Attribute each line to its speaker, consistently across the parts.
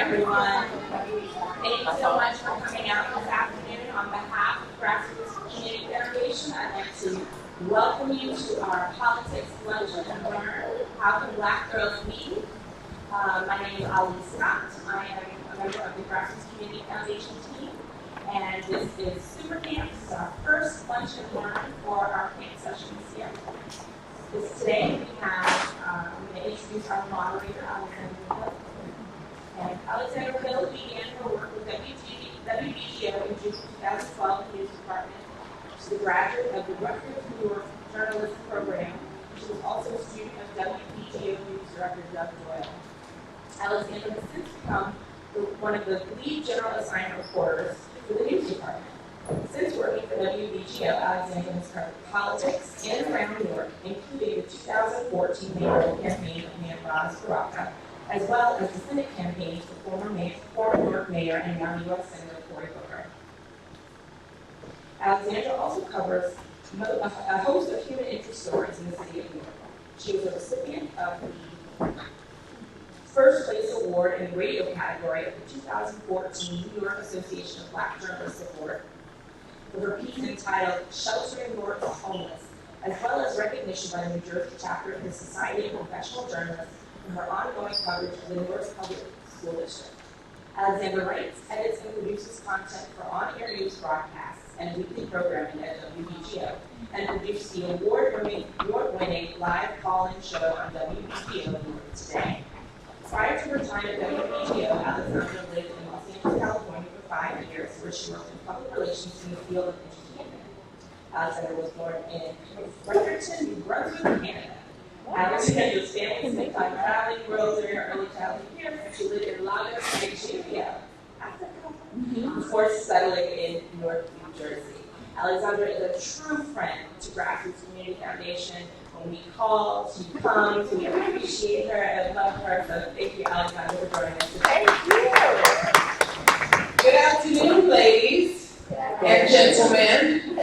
Speaker 1: everyone. Thank you so much for coming out this afternoon. On behalf of Grassroots Community Foundation, I'd like to welcome you to our Politics Lunch and Learn How Can Black Girls Lead? My name is Ali Scott. I am a member of the Grassroots Community Foundation team, and this is Super Camp. This is our first Lunch and Learn for our camp session this year. Today we have, I'm going to introduce our moderator, Alexandra Hill. And Alexandra Hill began her work with WBGO in June 2012 in the news department. She's a graduate of the Newark journalism program. She was also a student of WBGO News Director Doug Doyle. Alexandra has since become one of the lead general assignment reporters for the news department. Since working for WBGO, Alexandra has covered politics in and around Newark, including the 2014 mayoral campaign of Mayor Baraka, as well as the Senate campaign for former Newark Mayor and now U.S. Senator Cory Booker. Alexandra also covers a host of human interest stories in the city of Newark. She was a recipient of the First Place Award in the radio category of the 2014 New York Association of Black Journalists Award for her piece entitled Sheltering Newark's Homeless, as well as recognition by the New Jersey chapter of the Society of Professional Journalists for her ongoing coverage of the Newark Public School District. Alexandra writes, edits, and produces content for on-air news broadcasts and weekly programming at WBGO, and produced the award-winning live call-in show on WBGO Newark Today. Prior to her time at WBGO, Alexandra lived in Los Angeles, California for 5 years, where she worked in public relations in the field of entertainment. Alexandra was born in Fredericton, New Brunswick, Canada. Alexandra's family spent time traveling the world during her early childhood years. She lived in Lagos, Nigeria, Africa, before settling in Newark, New Jersey. Alexandra is a true friend to Grassroots Community Foundation. When we call, she comes. We appreciate her and love her. So thank you, Alexandra, for joining us today.
Speaker 2: Thank you. Good afternoon, ladies and gentlemen.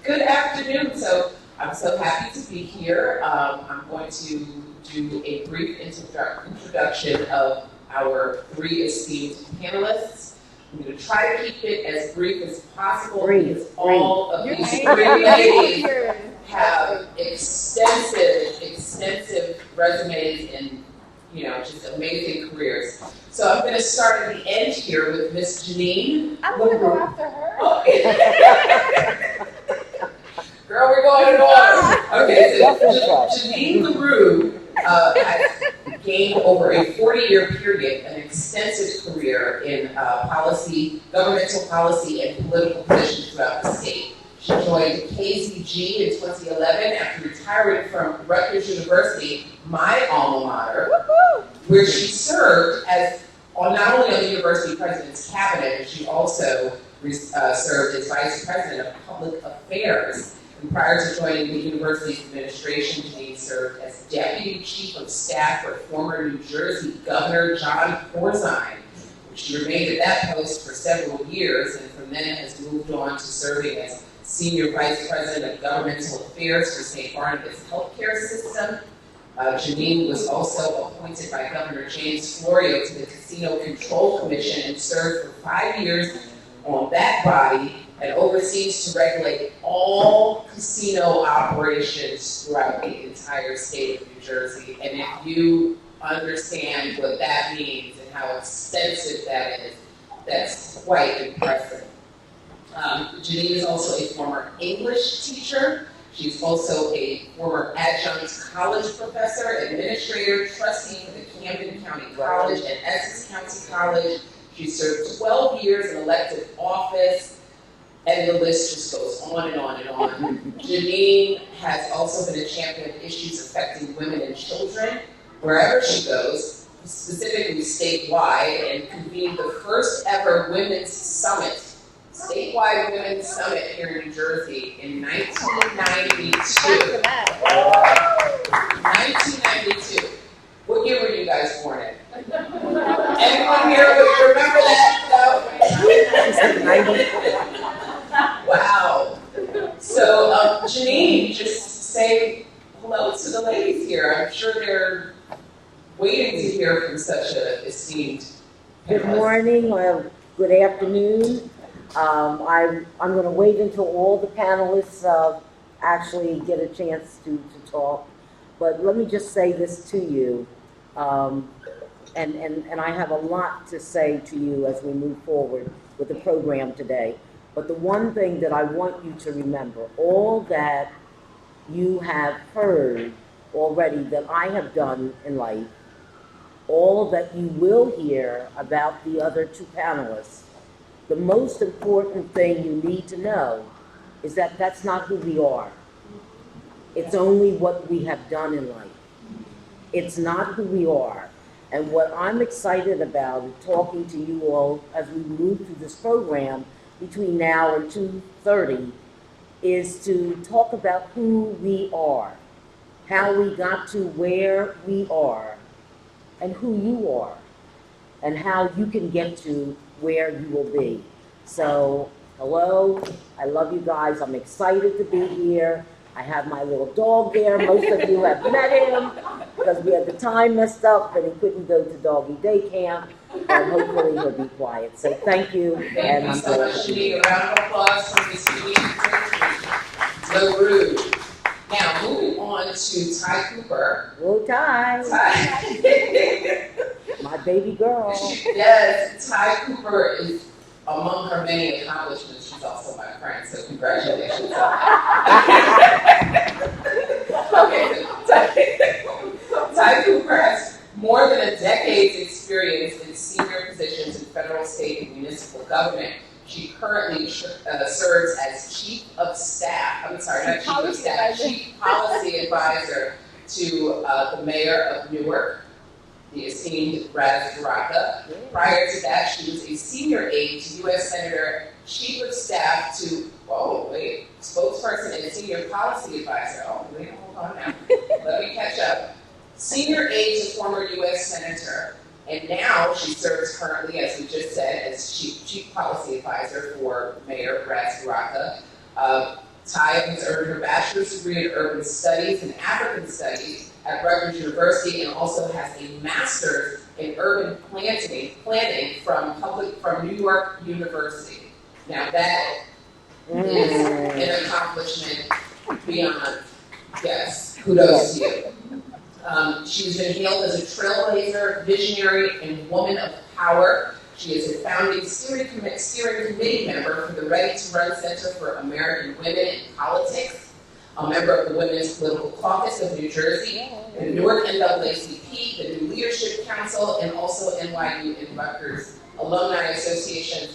Speaker 2: Good afternoon. So I'm so happy to be here. I'm going to do a brief introduction of our 3 esteemed panelists. I'm going to try to keep it as brief as possible because all of these 3 ladies have extensive resumes and just amazing careers. So I'm going to start at the end here with Miss Jeannine.
Speaker 3: I'm going to go after her.
Speaker 2: Oh. Girl, we're going in order. Okay, so Jeannine Larue has gained over a 40-year period an extensive career in governmental policy, and political positions throughout the state. She joined KZG in 2011 after retiring from Rutgers University, my alma mater, where she served as not only on the university president's cabinet, but she also served as vice president of public affairs. And prior to joining the university's administration, Jeannine served as deputy chief of staff for former New Jersey Governor John Corzine. She remained at that post for several years, and from then has moved on to serving as Senior Vice President of Governmental Affairs for St. Barnabas Healthcare System. Jeannine was also appointed by Governor James Florio to the Casino Control Commission and served for 5 years on that body and oversees to regulate all casino operations throughout the entire state of New Jersey. And if you understand what that means and how extensive that is, that's quite impressive. Jeannine is also a former English teacher. She's also a former adjunct college professor, administrator, trustee for the Camden County College and Essex County College. She served 12 years in elected office, and the list just goes on and on and on. Jeannine has also been a champion of issues affecting women and children wherever she goes, specifically statewide, and convened the first ever women's summit, statewide women's summit here in New Jersey in 1992. 1992. What year were you guys born in? Anyone here remember that? Wow. So, Jeannine, just say hello to the ladies here. I'm sure they're waiting to hear from such an esteemed
Speaker 3: Good
Speaker 2: panelist.
Speaker 3: morning or good afternoon. I'm going to wait until all the panelists actually get a chance to talk. But let me just say this to you, and I have a lot to say to you as we move forward with the program today. But the one thing that I want you to remember, all that you have heard already that I have done in life, all that you will hear about the other two panelists, the most important thing you need to know is that that's not who we are. It's only what we have done in life. It's not who we are. And what I'm excited about talking to you all as we move through this program between now and 2:30 is to talk about who we are, how we got to where we are, and who you are, and how you can get to where you will be. So, hello, I love you guys. I'm excited to be here. I have my little dog there. Most of you have met him because we had the time messed up and he couldn't go to doggy day camp. And hopefully he'll be quiet. So thank you.
Speaker 2: Thank you so much, Jeannine. A round of applause for Ms. Jeannine Larue. Now, moving on to Ty Cooper.
Speaker 3: Hello, Ty.
Speaker 2: Ty.
Speaker 3: My baby girl.
Speaker 2: Yes, Ty Cooper is among her many accomplishments. She's also my friend, so congratulations. Okay, Ty Cooper has more than a decade's experience in senior positions in federal, state, and municipal government. She currently serves as Chief Policy Advisor to the Mayor of Newark, the esteemed Raz Baraka. Prior to that, she was a senior aide to U.S. Senator, Chief of Staff to, spokesperson and senior policy advisor. Hold on now. Let me catch up. Senior aide to former U.S. Senator, and now she serves currently, as we just said, as Chief Policy Advisor for Mayor Raz Baraka. Ty has earned her bachelor's degree in urban studies and African studies at Rutgers University, and also has a master's in urban planning from New York University. Now that is an accomplishment beyond, yes, kudos to you. She's been hailed as a trailblazer, visionary, and woman of power. She is a founding steering committee member for the Ready to Run Center for American Women in Politics, a member of the Women's Political Caucus of New Jersey, the Newark NAACP, the New Leadership Council, and also NYU and Rutgers Alumni Association.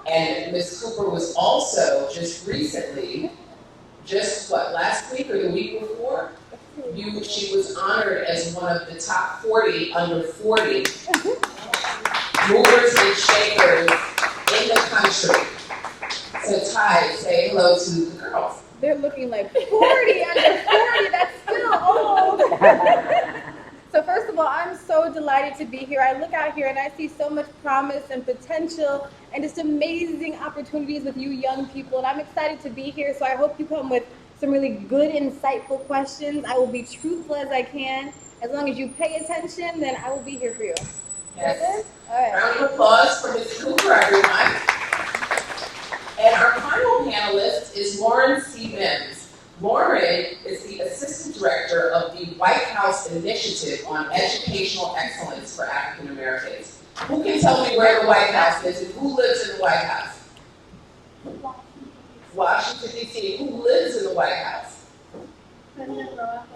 Speaker 2: And Ms. Cooper was also just recently, last week or the week before, she was honored as one of the top 40 under 40 movers and shakers in the country. So Ty, say hello to the girls.
Speaker 4: They're looking like 40 under 40, that's still old. So first of all, I'm so delighted to be here. I look out here and I see so much promise and potential and just amazing opportunities with you young people. And I'm excited to be here, so I hope you come with some really good, insightful questions. I will be truthful as I can. As long as you pay attention, then I will be here for you.
Speaker 2: Yes.
Speaker 4: All right.
Speaker 2: Round of applause for Ms. Cooper, everyone. And our final panelist is Lauren C. Mims. Lauren is the Assistant Director of the White House Initiative on Educational Excellence for African Americans. Who can tell me where the White House is and who lives in the White House? Washington, D.C. Who lives in the White House? President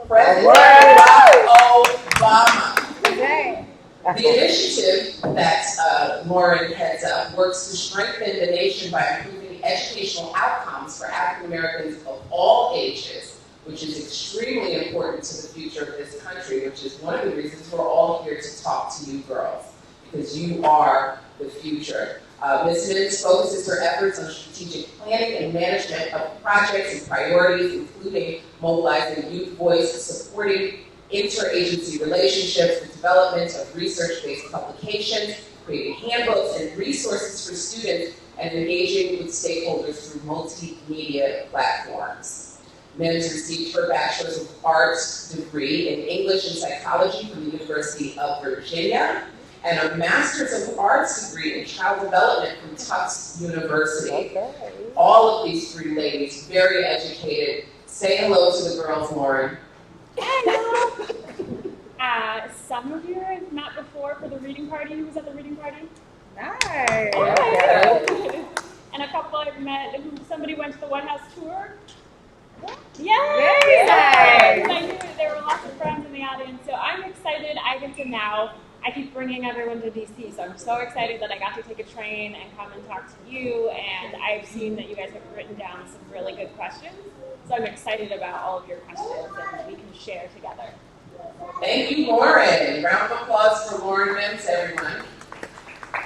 Speaker 2: Barack Obama.
Speaker 4: Okay.
Speaker 2: The initiative that Lauren heads up works to strengthen the nation by improving educational outcomes for African Americans of all ages, which is extremely important to the future of this country, which is one of the reasons we're all here to talk to you girls, because you are the future. Ms. Mims focuses her efforts on strategic planning and management of projects and priorities, including mobilizing youth voice, supporting interagency relationships, the development of research-based publications, creating handbooks and resources for students, and engaging with stakeholders through multimedia platforms. Mims received her Bachelor's of Arts degree in English and Psychology from the University of Virginia, and a Master's of Arts degree in Child Development from Tufts University.
Speaker 3: Okay.
Speaker 2: All of these three ladies, very educated. Say hello to the girls, Lauren.
Speaker 5: Hello. Some of you I've met before for the reading party. Who was at the reading party?
Speaker 4: Nice.
Speaker 3: Okay.
Speaker 5: And a couple I've met who somebody went to the White House tour.
Speaker 4: Very
Speaker 5: Yay!
Speaker 4: nice.
Speaker 5: I knew there were lots of friends in the audience, so I'm excited. I keep bringing everyone to DC, so I'm so excited that I got to take a train and come and talk to you, and I've seen that you guys have written down some really good questions, so I'm excited about all of your questions and we can share together.
Speaker 2: Thank you, Lauren. Round of applause for Lauren Mims, everyone.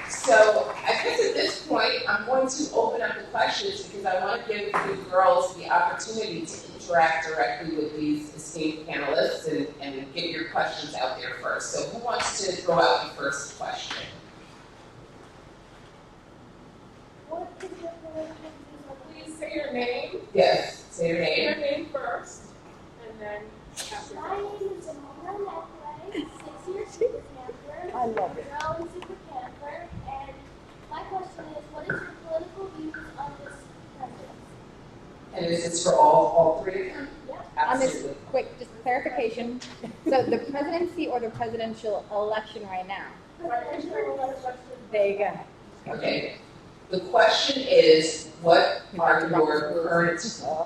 Speaker 2: So I guess at this point, I'm going to open up the questions because I want to give you girls the opportunity to interact directly with these esteemed panelists and get your questions out there first. So who wants to throw out the first question?
Speaker 6: What is your political view? Please say your name.
Speaker 2: Yes, say your
Speaker 6: Say your
Speaker 2: name.
Speaker 6: name first, and then after
Speaker 7: My name is Amanda Neckley, 6 years Super Panther.
Speaker 3: I love it.
Speaker 7: Girl in Super Panther. And my question is, what is your political views on this president?
Speaker 2: And is this for all three of them?
Speaker 7: Yep.
Speaker 4: On this
Speaker 2: Absolutely.
Speaker 4: quick, just clarification. So the presidency or the presidential election right now?
Speaker 7: Presidential election.
Speaker 4: There you go.
Speaker 2: Okay. The question is, what are your current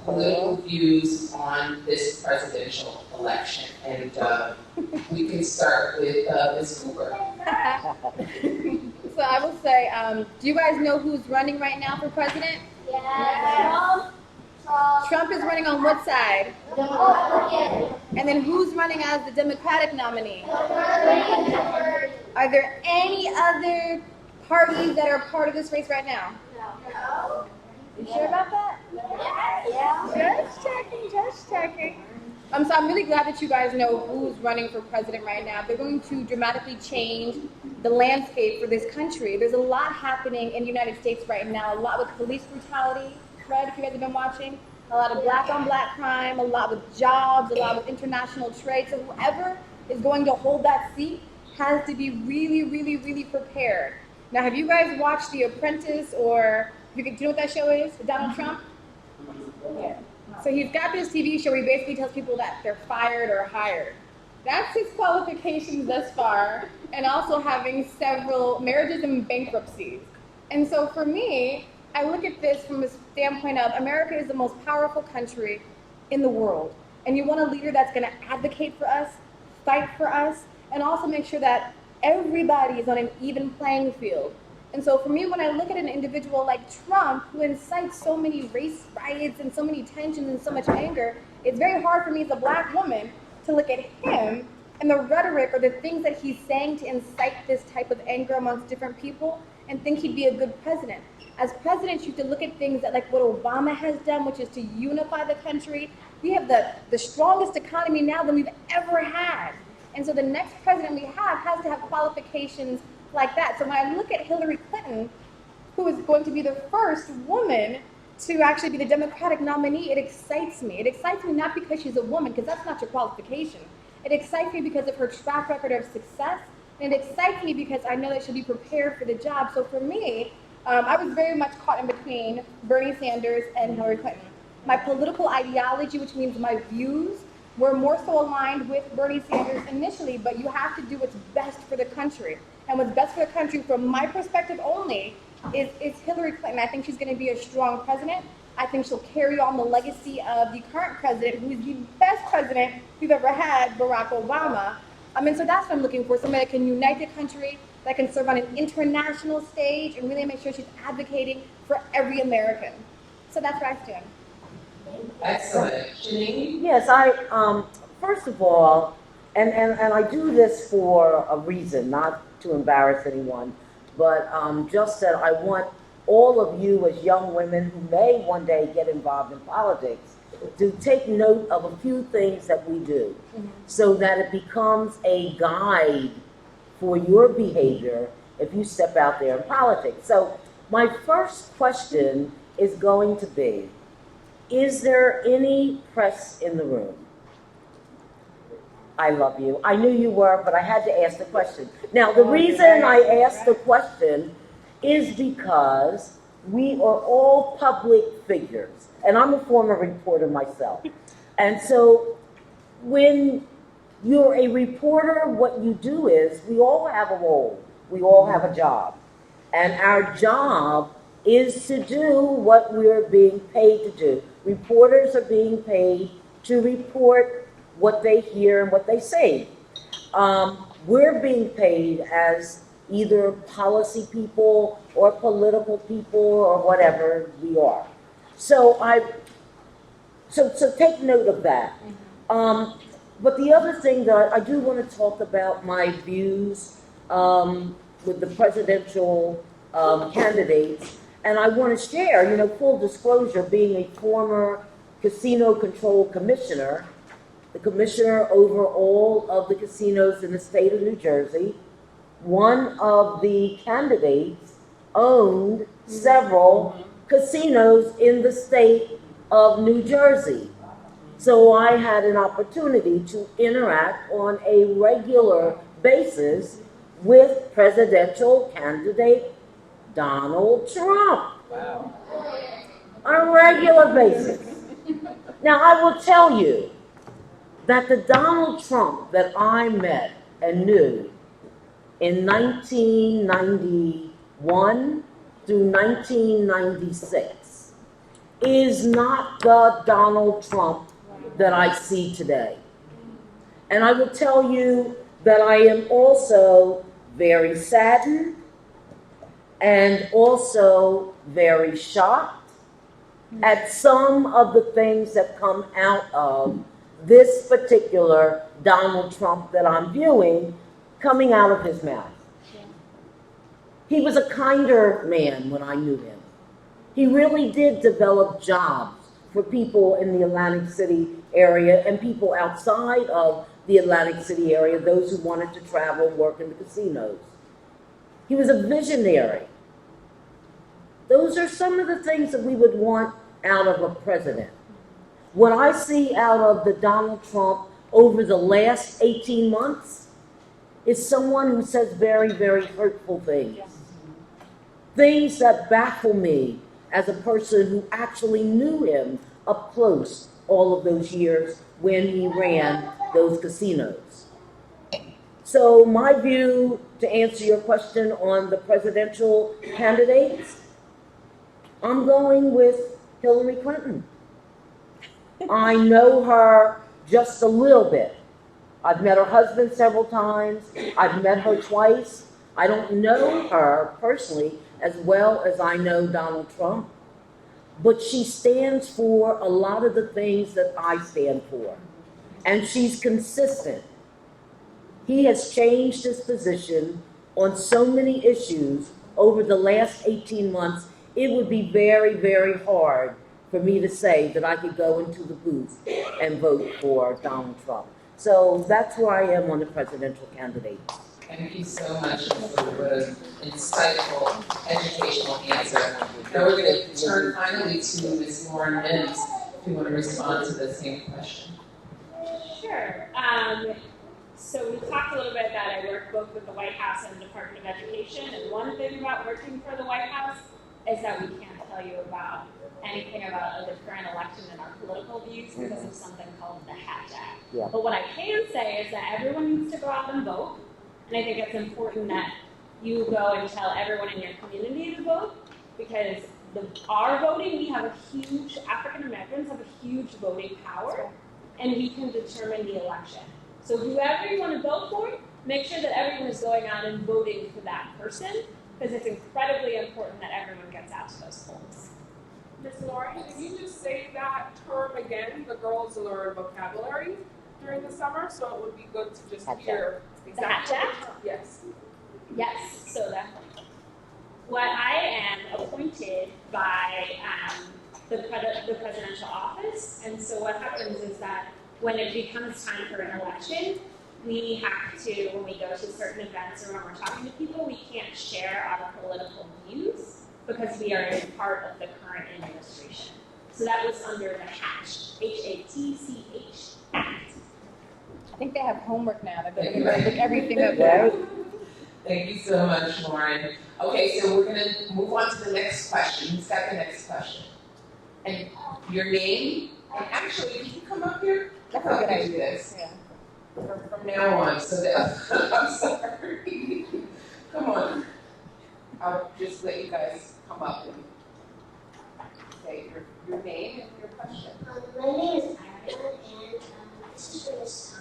Speaker 2: political views on this presidential election? And we can start with Ms. Cooper.
Speaker 4: So I will say, do you guys know who's running right now for president?
Speaker 7: Yeah.
Speaker 4: Trump is running on what side?
Speaker 7: Republican.
Speaker 4: And then who's running as the Democratic nominee? Are there any other parties that are part of this race right now?
Speaker 7: No.
Speaker 4: You sure about that?
Speaker 7: Yeah.
Speaker 4: Just checking. So I'm really glad that you guys know who's running for president right now. They're going to dramatically change the landscape for this country. There's a lot happening in the United States right now, a lot with police brutality, Fred, if you guys have been watching, a lot of black on black crime, a lot with jobs, a lot with international trade. So whoever is going to hold that seat has to be really, really, really prepared. Now, have you guys watched The Apprentice or, do you know what that show is, Donald Trump? Yeah. So he's got this TV show where he basically tells people that they're fired or hired. That's his qualifications thus far, and also having several marriages and bankruptcies. And so for me, I look at this from a standpoint of America is the most powerful country in the world. And you want a leader that's going to advocate for us, fight for us, and also make sure that everybody is on an even playing field. And so for me, when I look at an individual like Trump, who incites so many race riots and so many tensions and so much anger, it's very hard for me as a black woman to look at him and the rhetoric or the things that he's saying to incite this type of anger amongst different people and think he'd be a good president. As president, you have to look at things that like what Obama has done, which is to unify the country. We have the strongest economy now than we've ever had. And so the next president we have has to have qualifications like that. So when I look at Hillary Clinton, who is going to be the first woman to actually be the Democratic nominee, it excites me. It excites me not because she's a woman, because that's not your qualification. It excites me because of her track record of success, and it excites me because I know that she'll be prepared for the job. So for me, I was very much caught in between Bernie Sanders and Hillary Clinton. My political ideology, which means my views, were more so aligned with Bernie Sanders initially, but you have to do what's best for the country. And what's best for the country, from my perspective only, is Hillary Clinton. I think she's going to be a strong president. I think she'll carry on the legacy of the current president, who is the best president we've ever had, Barack Obama. And so that's what I'm looking for, somebody that can unite the country, that can serve on an international stage, and really make sure she's advocating for every American. So that's where I stand.
Speaker 2: Excellent. Jeannine?
Speaker 3: Yes, first of all, and I do this for a reason, not to embarrass anyone, but just that I want all of you as young women who may one day get involved in politics to take note of a few things that we do, so that it becomes a guide for your behavior if you step out there in politics. So my first question is going to be, Is there any press in the room? I love you. I knew you were, but I had to ask the question. Now, the reason I asked the question is because we are all public figures, and I'm a former reporter myself. And so when you're a reporter, what you do is we all have a role, we all have a job. And our job is to do what we're being paid to do. Reporters are being paid to report what they hear and what they say. We're being paid as either policy people or political people or whatever we are. So so take note of that. But the other thing that I do want to talk about my views with the presidential candidates, and I want to share, you know, full disclosure, being a former casino control commissioner, the commissioner over all of the casinos in the state of New Jersey. One of the candidates owned several casinos in the state of New Jersey. So I had an opportunity to interact on a regular basis with presidential candidate Donald Trump.
Speaker 2: Wow.
Speaker 3: On a regular basis. Now I will tell you that the Donald Trump that I met and knew in 1991 through 1996 is not the Donald Trump that I see today. And I will tell you that I am also very saddened and also very shocked at some of the things that come out of this particular Donald Trump that I'm viewing coming out of his mouth. He was a kinder man when I knew him. He really did develop jobs for people in the Atlantic City area and people outside of the Atlantic City area, those who wanted to travel and work in the casinos. He was a visionary. Those are some of the things that we would want out of a president. What I see out of the Donald Trump over the last 18 months is someone who says very, very hurtful things. Things that baffle me as a person who actually knew him up close all of those years when he ran those casinos. So my view, to answer your question on the presidential candidates, I'm going with Hillary Clinton. I know her just a little bit. I've met her husband several times. I've met her twice. I don't know her personally as well as I know Donald Trump, but she stands for a lot of the things that I stand for, and she's consistent. He has changed his position on so many issues over the last 18 months. It would be very, very hard for me to say that I could go into the booth and vote for Donald Trump. So that's where I am on the presidential candidate.
Speaker 2: Thank you so much for an insightful, educational answer. Now we're going to turn finally to Ms. Lauren Mims, if you want to respond to the same question.
Speaker 5: Sure. So we talked a little bit that I work both with the White House and the Department of Education, and one thing about working for the White House is that we can't tell you about anything about the current election and our political views because of something called the Hatch Act.
Speaker 3: Yeah.
Speaker 5: But what I can say is that everyone needs to go out and vote, and I think it's important that you go and tell everyone in your community to vote, because our voting, we have a huge, African Americans have a huge voting power, and we can determine the election. So whoever you want to vote for, make sure that everyone is going out and voting for that person, because it's incredibly important that everyone gets out to those polls.
Speaker 6: Ms. Lauren, can you just say that term again? The girls learn vocabulary during the summer, so it would be good to just hear
Speaker 5: The Hatch Act?
Speaker 6: Yes.
Speaker 5: Yes, so what I am appointed by the presidential office, and so what happens is that when it becomes time for an election, we have to, when we go to certain events or when we're talking to people, we can't share our political views because we are a part of the current administration. So that was under the HATCH, H-A-T-C-H, Act.
Speaker 4: I think they have homework now. They're going to look everything up.
Speaker 3: Right?
Speaker 2: Thank you so much, Lauren. Okay, so we're gonna move on to the next question. Who's got the next question? And your name, and actually, if you can come up here,
Speaker 4: That's a
Speaker 2: I'll
Speaker 4: good
Speaker 2: do
Speaker 4: idea.
Speaker 2: this.
Speaker 4: Yeah.
Speaker 2: From now on, so that, I'm sorry. Come on. I'll just let you guys come up and say your name and your question.
Speaker 7: My name is Aaron, and this is for Ms.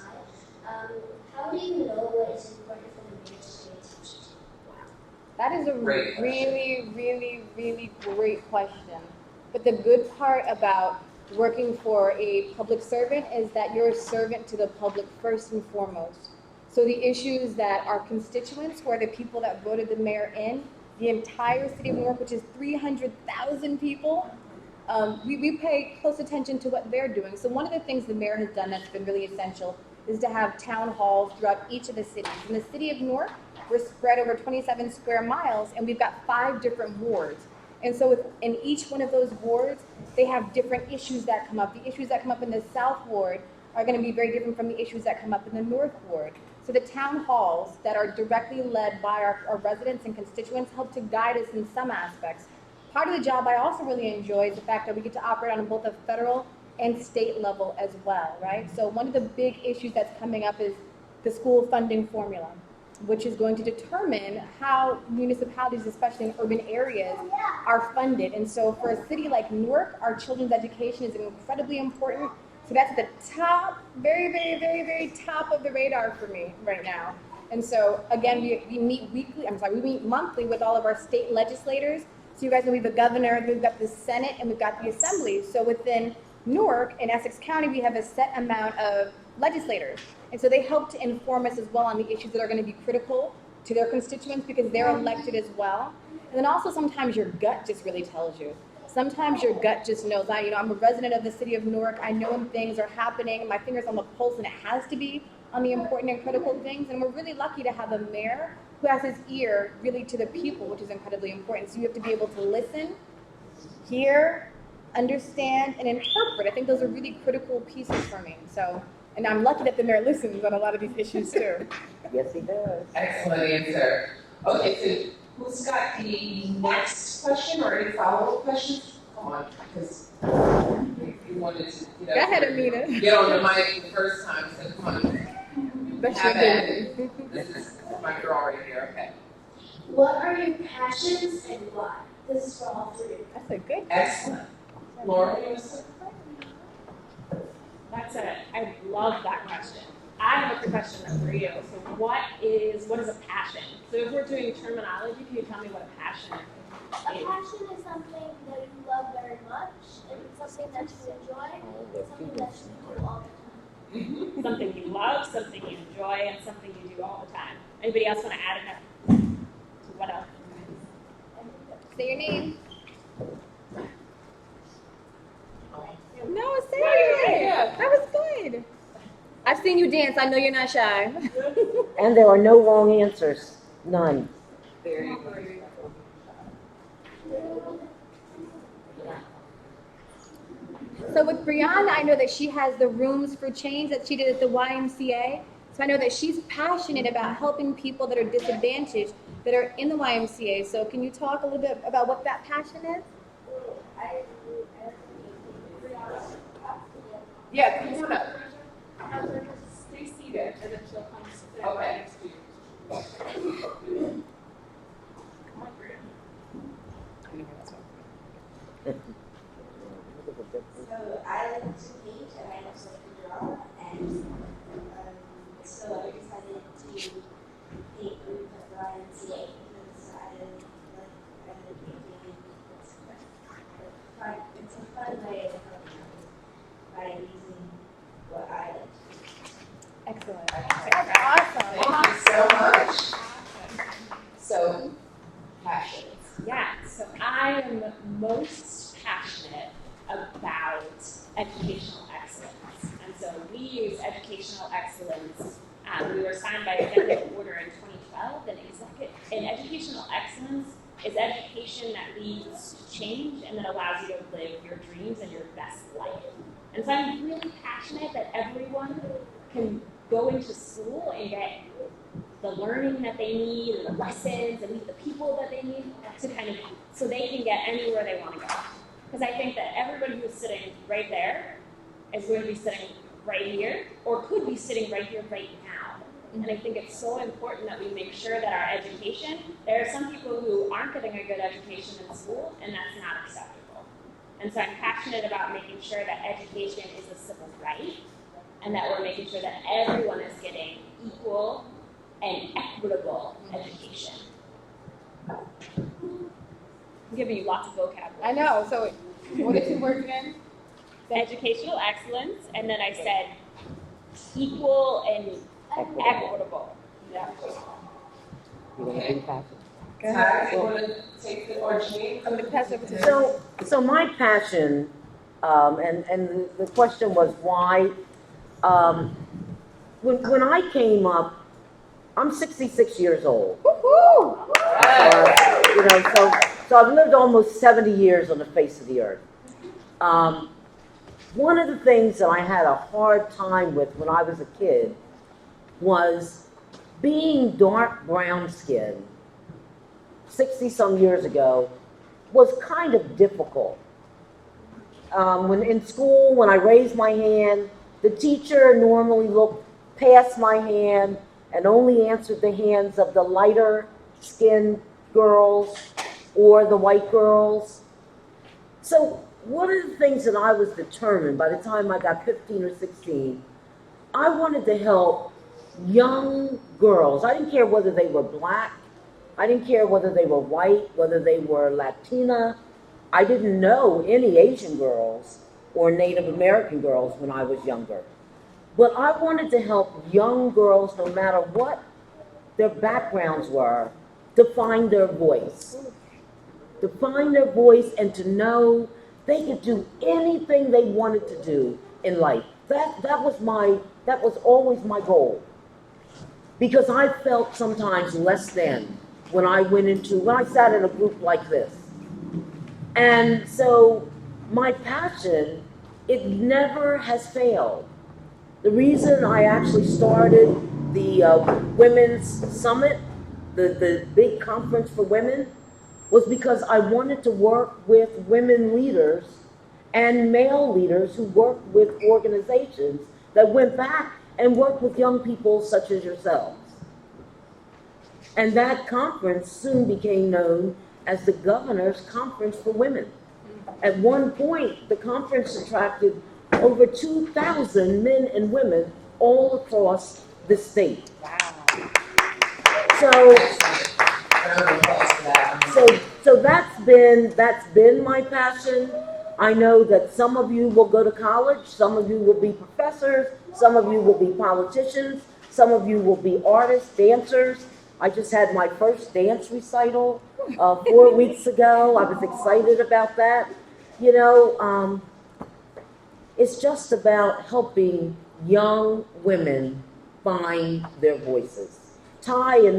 Speaker 7: Todd. How do you know what is important for the mayor to pay attention to?
Speaker 4: That is a
Speaker 2: Great
Speaker 4: really, really, really great question. But the good part about working for a public servant is that you're a servant to the public first and foremost. So the issues that our constituents, who are the people that voted the mayor in, the entire city of Newark, which is 300,000 people, we pay close attention to what they're doing. So one of the things the mayor has done that's been really essential is to have town halls throughout each of the cities. In the city of Newark, we're spread over 27 square miles, and we've got 5 different wards. And so in each one of those wards, they have different issues that come up. The issues that come up in the South Ward are going to be very different from the issues that come up in the North Ward. So the town halls that are directly led by our residents and constituents help to guide us in some aspects. Part of the job I also really enjoy is the fact that we get to operate on both a federal and state level as well, right? So one of the big issues that's coming up is the school funding formula, which is going to determine how municipalities, especially in urban areas, are funded. And so for a city like Newark, our children's education is incredibly important. So that's at the top, very, very, very, very top of the radar for me right now. And so again, we meet monthly with all of our state legislators. So you guys know we have the governor, we've got the Senate, and we've got the Assembly. So within Newark and Essex County, we have a set amount of legislators. And so they help to inform us as well on the issues that are going to be critical to their constituents because they're elected as well. And then also sometimes your gut just really tells you. Sometimes your gut just knows. I'm a resident of the city of Newark. I know when things are happening. My finger's on the pulse, and it has to be on the important and critical things. And we're really lucky to have a mayor who has his ear really to the people, which is incredibly important. So you have to be able to listen, hear, understand, and interpret. I think those are really critical pieces for me. So, and I'm lucky that the mayor listens on a lot of these issues too.
Speaker 3: Yes, he does.
Speaker 2: Excellent answer. Okay, so who's got the next question or any follow-up questions? Come on, because you wanted to,
Speaker 4: Go ahead, Amina.
Speaker 2: get on the mic the first time, so come on.
Speaker 4: That's
Speaker 2: Have
Speaker 4: your
Speaker 2: at
Speaker 4: baby.
Speaker 2: it. This is my girl right here, okay.
Speaker 7: What are your passions and why? This is for all 3.
Speaker 4: That's a good.
Speaker 2: Excellent. Laura, you want to say?
Speaker 5: I love that question. I have a question for you. So what is a passion? So if we're doing terminology, can you tell me what a passion is?
Speaker 7: A passion is something that you love very much, and it's something that you enjoy, and something that you do all the time.
Speaker 5: Something you love, something you enjoy, and something you do all the time. Anybody else want to add enough to what else?
Speaker 4: Say your name. No, say it. That was good. I've seen you dance. I know you're not shy.
Speaker 3: And there are no wrong answers. None.
Speaker 2: There you go.
Speaker 4: So with Brianna, I know that she has the Rooms for Change that she did at the YMCA. So I know that she's passionate about helping people that are disadvantaged that are in the YMCA. So can you talk a little bit about what that passion is?
Speaker 2: Yeah, come on up.
Speaker 6: Stay seated, and then she'll come sit
Speaker 2: Okay.
Speaker 6: right next to you. Come on, Brianna.
Speaker 8: So I like to paint and I also like to draw, and so I decided to paint with the YMCA because I like painting, and it's a fun way of helping by using what I like.
Speaker 4: Excellent.
Speaker 2: That's
Speaker 4: awesome.
Speaker 2: Thank you so much. So, passions.
Speaker 5: Yeah, so I am most passionate about educational excellence. And so we use educational excellence. We were signed by executive order in 2012, and educational excellence is education that leads to change and that allows you to live your dreams and your best life. And so I'm really passionate that everyone can go into school and get the learning that they need and the lessons and meet the people that they need to kind of, so they can get anywhere they want to go. Because I think that everybody who's sitting right there is going to be sitting right here, or could be sitting right here right now. And I think it's so important that we make sure that our education, there are some people who aren't getting a good education in school, and that's not acceptable. And so I'm passionate about making sure that education is a civil right, and that we're making sure that everyone is getting equal and equitable education. I'm giving you lots of vocabulary.
Speaker 4: I know. So, what are 2 words again?
Speaker 5: Educational excellence, and then I said equal and equitable.
Speaker 3: You want to do passion?
Speaker 2: Ty, you want to take the, or Jeannine?
Speaker 4: I'm going to pass over to
Speaker 3: So my passion, and the question was why. When I came up, I'm 66 years old.
Speaker 4: Woohoo!
Speaker 3: So I've lived almost 70 years on the face of the earth. One of the things that I had a hard time with when I was a kid was being dark brown skinned 60 some years ago was kind of difficult. When in school, when I raised my hand, the teacher normally looked past my hand and only answered the hands of the lighter skinned girls or the white girls. So one of the things that I was determined by the time I got 15 or 16, I wanted to help young girls. I didn't care whether they were black. I didn't care whether they were white, whether they were Latina. I didn't know any Asian girls or Native American girls when I was younger. But I wanted to help young girls, no matter what their backgrounds were, to find their voice. To find their voice and to know they could do anything they wanted to do in life. That was always my goal. Because I felt sometimes less than when I sat in a group like this. And so my passion, it never has failed. The reason I actually started the Women's Summit, the big conference for women, was because I wanted to work with women leaders and male leaders who worked with organizations that went back and worked with young people such as yourselves. And that conference soon became known as the Governor's Conference for Women. At one point, the conference attracted over 2,000 men and women all across the state.
Speaker 4: Wow.
Speaker 3: So that's been my passion. I know that some of you will go to college, some of you will be professors, some of you will be politicians, some of you will be artists, dancers. I just had my first dance recital 4 weeks ago. I was excited about that. It's just about helping young women find their voices. Ty, and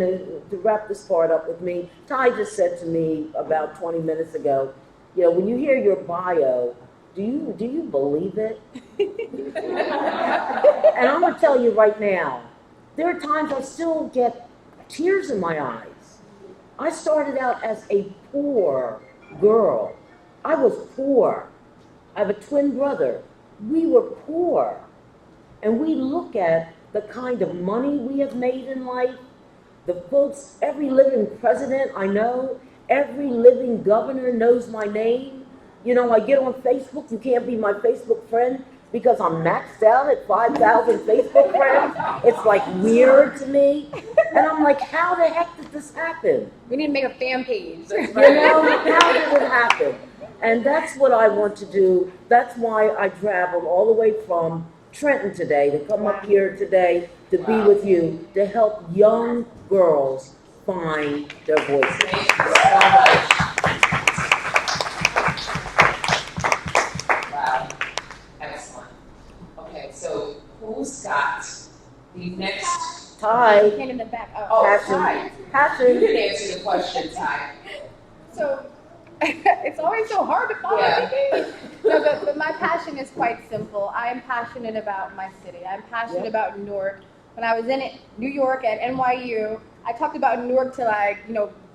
Speaker 3: to wrap this part up with me, Ty just said to me about 20 minutes ago, when you hear your bio, do you believe it? And I'm gonna tell you right now, there are times I still get tears in my eyes. I started out as a poor girl. I was poor. I have a twin brother. We were poor. And we look at the kind of money we have made in life, the folks, every living president I know, every living governor knows my name. I get on Facebook, you can't be my Facebook friend because I'm maxed out at 5,000 Facebook friends. It's like weird to me. And I'm like, how the heck did this happen?
Speaker 4: We need to make a fan page.
Speaker 3: How did it happen? And that's what I want to do. That's why I traveled all the way from Trenton today to come up here today to be with you, to help young girls find their voices.
Speaker 2: Thank you so much. Wow. Excellent. Okay, so who's got the next?
Speaker 3: Ty.
Speaker 4: Hand in the back.
Speaker 2: Oh,
Speaker 3: Passion.
Speaker 2: Ty. You
Speaker 3: Passion.
Speaker 2: can answer the question, Ty.
Speaker 4: So it's always so hard to follow everything. No, but my passion is quite simple. I am passionate about my city. I'm passionate about Newark. When I was in New York at NYU, I talked about Newark till I,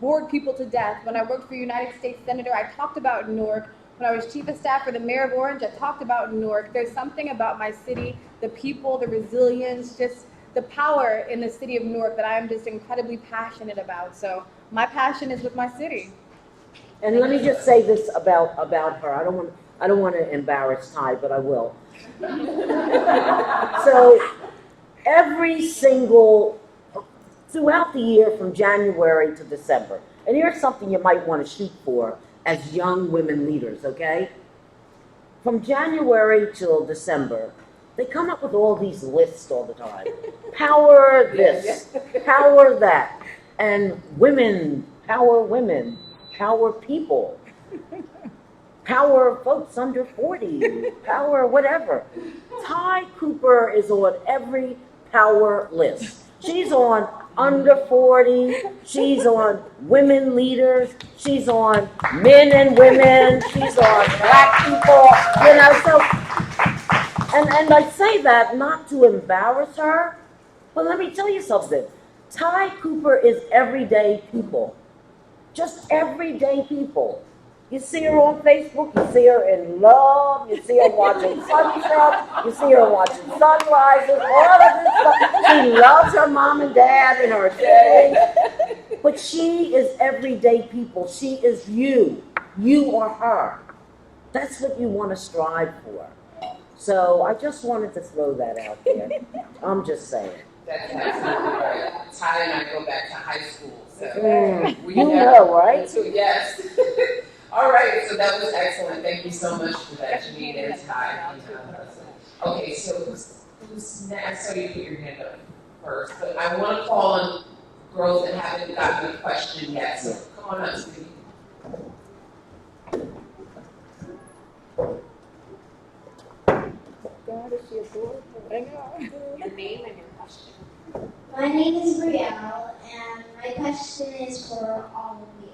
Speaker 4: bored people to death. When I worked for United States Senator, I talked about Newark. When I was chief of staff for the mayor of Orange, I talked about Newark. There's something about my city, the people, the resilience, just the power in the city of Newark that I am just incredibly passionate about. So my passion is with my city.
Speaker 3: And let me just say this about her. I don't want to embarrass Ty, but I will. So throughout the year from January to December, and here's something you might want to shoot for as young women leaders, okay? From January till December, they come up with all these lists all the time. Power this, power that, and women, power people, power folks under 40, power whatever. Ty Cooper is on every power list. She's on under 40, she's on women leaders, she's on men and women, she's on black people, so, and I say that not to embarrass her, but let me tell you something. Ty Cooper is everyday people. Just everyday people. You see her on Facebook, you see her in love, you see her watching sunsets, you see her watching sunrises, all of this stuff. She loves her mom and dad and her siblings. But she is everyday people. She is you. You are her. That's what you want to strive for. So I just wanted to throw that out there. I'm just saying.
Speaker 2: That's absolutely right. Ty and I go back to high school, so
Speaker 3: right?
Speaker 2: So yes. All right, so that was excellent. Thank you so much for that, Jeannine and Ty. Okay, so who's next? So you put your hand up first, but I want to call on girls that haven't gotten a question yet. So come on up, Stevie.
Speaker 8: Your name and your question. My name is Brielle, and my question is for all of you.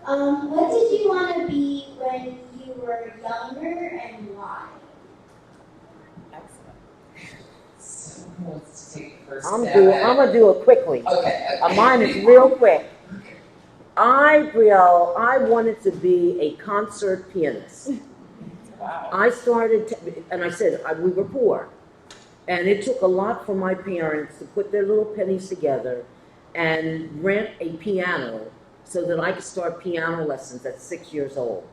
Speaker 8: What did you want to be when you were younger, and why?
Speaker 2: Excellent. So who wants to take the first
Speaker 3: I'm gonna do it quickly.
Speaker 2: Okay.
Speaker 3: Mine is real quick. Brielle, I wanted to be a concert pianist.
Speaker 2: Wow.
Speaker 3: I started, and I said, we were poor. And it took a lot for my parents to put their little pennies together and rent a piano so that I could start piano lessons at 6 years old.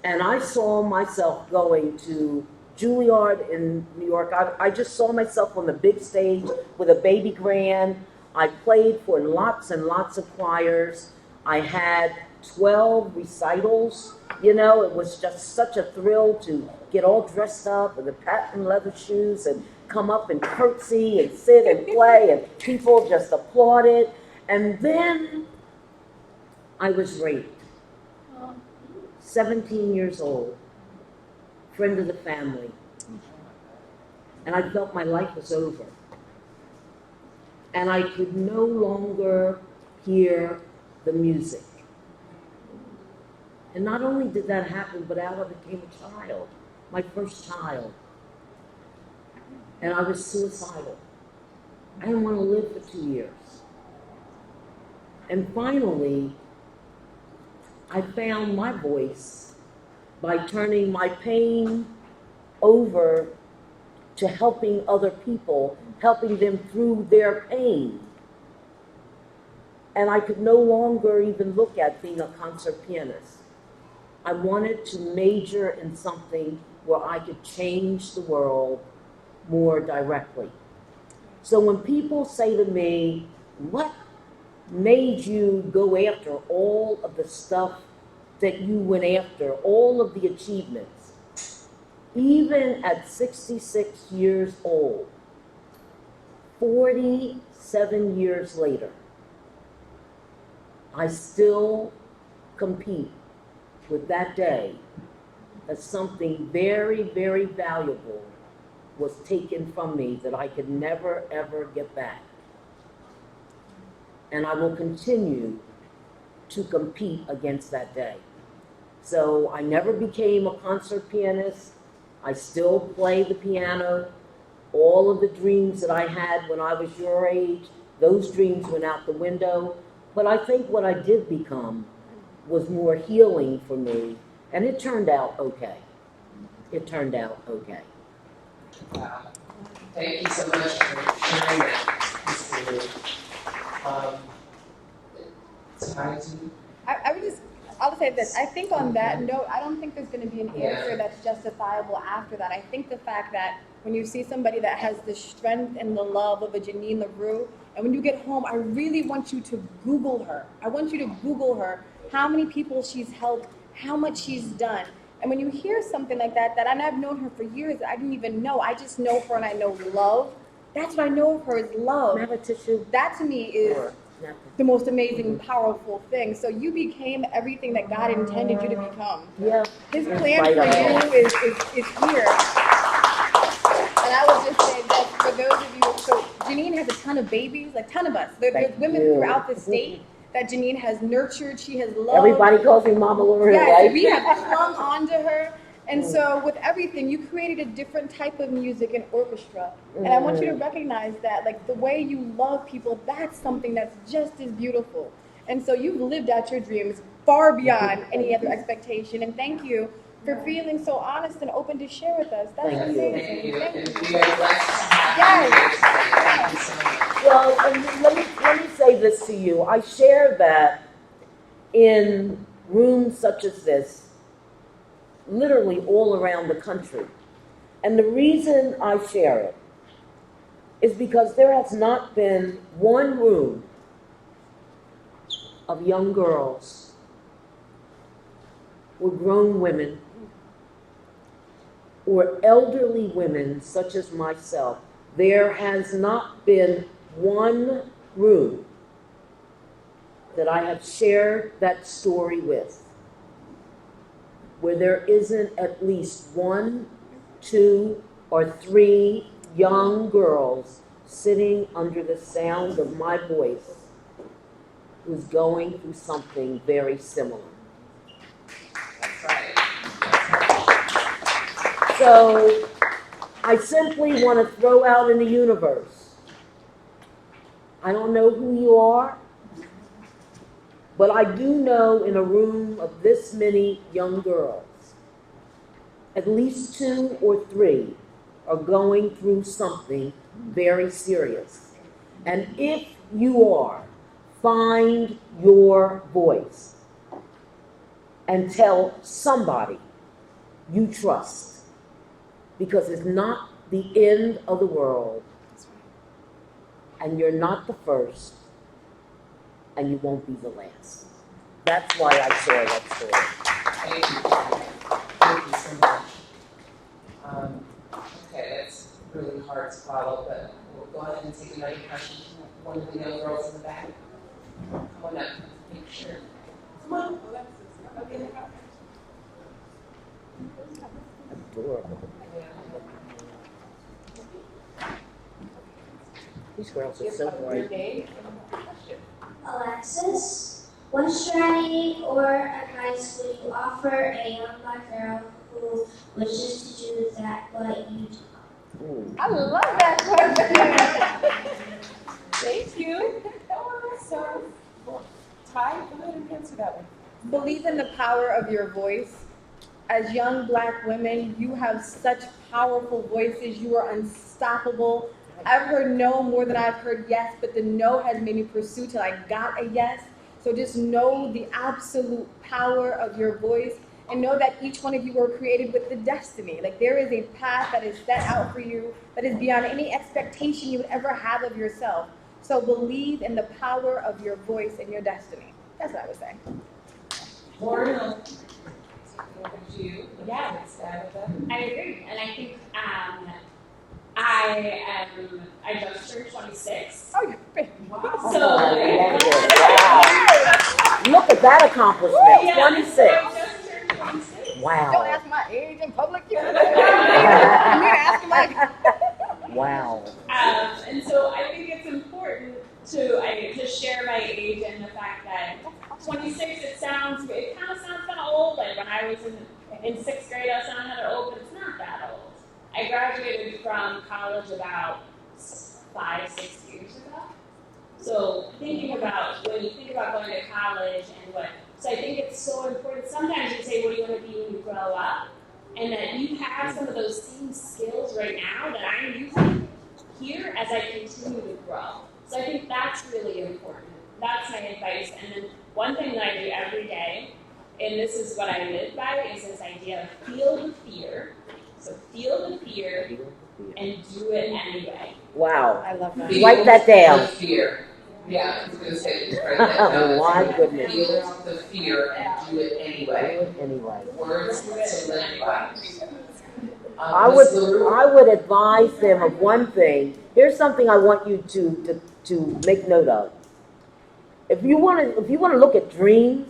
Speaker 3: And I saw myself going to Juilliard in New York. I just saw myself on the big stage with a baby grand. I played for lots and lots of choirs. I had 12 recitals. It was just such a thrill to get all dressed up with the patent leather shoes and come up and curtsy and sit and play, and people just applauded. And then I was raped. 17 years old, friend of the family. And I felt my life was over. And I could no longer hear the music. And not only did that happen, but out of it came a child, my first child. And I was suicidal. I didn't want to live for 2 years. And finally, I found my voice by turning my pain over to helping other people, helping them through their pain. And I could no longer even look at being a concert pianist. I wanted to major in something where I could change the world more directly. So when people say to me, what made you go after all of the stuff that you went after, all of the achievements? Even at 66 years old, 47 years later, I still compete with that day that something very, very valuable was taken from me that I could never, ever get back. And I will continue to compete against that day. So I never became a concert pianist. I still play the piano. All of the dreams that I had when I was your age, those dreams went out the window. But I think what I did become was more healing for me, and it turned out okay. It turned out okay.
Speaker 2: Wow. Thank you so much for sharing that, Ms. Larue.
Speaker 4: I'll say this. I think on that note, I don't think there's going to be an answer
Speaker 2: Yeah.
Speaker 4: that's justifiable after that. I think the fact that when you see somebody that has the strength and the love of a Jeannine Larue, and when you get home, I really want you to Google her. I want you to Google her, how many people she's helped, how much she's done. And when you hear something like that, and I've known her for years, I didn't even know. I just know her and I know love. That's what I know of her is love.
Speaker 3: Have a tissue?
Speaker 4: That to me is the most amazing, powerful thing. So you became everything that God intended you to become.
Speaker 3: Yeah.
Speaker 4: His plan for you is here. And I would just say that for those of you, so Jeannine has a ton of babies, a ton of us. There's women throughout the state that Jeannine has nurtured, she has loved.
Speaker 3: Everybody calls me Mama Larue,
Speaker 4: yes,
Speaker 3: right?
Speaker 4: we have clung onto her. And so with everything, you created a different type of music and orchestra. And I want you to recognize that, like the way you love people, that's something that's just as beautiful. And so you've lived out your dreams far beyond any other expectation. And thank you for feeling so honest and open to share with us. That's amazing.
Speaker 2: Thank you.
Speaker 4: Thank
Speaker 2: And
Speaker 4: you.
Speaker 2: we are blessed to have you here today. Thank you so much.
Speaker 3: Well, and let me say this to you. I share that in rooms such as this, literally all around the country. And the reason I share it is because there has not been one room of young girls or grown women or elderly women such as myself. There has not been one room that I have shared that story with where there isn't at least 1, 2, or 3 young girls sitting under the sound of my voice who's going through something very similar.
Speaker 2: That's right. That's right.
Speaker 3: So I simply want to throw out in the universe, I don't know who you are, but I do know in a room of this many young girls, at least 2 or 3 are going through something very serious. And if you are, find your voice and tell somebody you trust, because it's not the end of the world, and you're not the first, and you won't be the last. That's why I share that story.
Speaker 2: Thank you. Thank you so much. Okay, that's really hard to follow, but we'll go ahead and take another question. One of the young girls in the back. Come on up. Make sure. Come on. Okay.
Speaker 3: Adorable. These girls are so bright.
Speaker 7: Alexis, what strategy or advice would you offer a young black girl who wishes to do that what you do?
Speaker 4: I love that question.
Speaker 6: Thank you. So, Ty, go ahead and answer that one.
Speaker 4: Believe in the power of your voice. As young black women, you have such powerful voices. You are unstoppable. I've heard no more than I've heard yes, but the no has made me pursue till I got a yes. So just know the absolute power of your voice and know that each one of you were created with the destiny. Like there is a path that is set out for you that is beyond any expectation you would ever have of yourself. So believe in the power of your voice and your destiny. That's what I would say.
Speaker 2: Lauren, would you?
Speaker 5: Yeah.
Speaker 2: Stab at that?
Speaker 5: I agree, and I think I just turned 26.
Speaker 4: Oh, you're big.
Speaker 5: So
Speaker 3: Wow. Look at that accomplishment.
Speaker 5: yeah,
Speaker 3: 26.
Speaker 5: so I just turned 26.
Speaker 4: Don't
Speaker 3: Wow.
Speaker 4: ask my age in public. You need to ask my.
Speaker 3: Wow.
Speaker 5: And so I think it's important to share my age and the fact that 26, it kind of sounds kind of old. Like when I was in 6th grade, I was telling how to open. It's not that old. I graduated from college about 5-6 years ago. So thinking about, when you think about going to college and so I think it's so important. Sometimes you say, what do you want to be when you grow up? And that you have some of those same skills right now that I'm using here as I continue to grow. So I think that's really important. That's my advice. And then one thing that I do every day, and this is what I live by, is this idea of feel the fear. So feel the fear and do it anyway.
Speaker 3: Wow.
Speaker 4: I love that.
Speaker 3: Write that down.
Speaker 2: The fear. Yeah, I was going to say, just write that down.
Speaker 3: Oh, my goodness.
Speaker 2: Feel the fear and do it anyway.
Speaker 3: Anyway.
Speaker 2: Words to live by.
Speaker 3: I would advise them of one thing. Here's something I want you to make note of. If you want to look at dreams,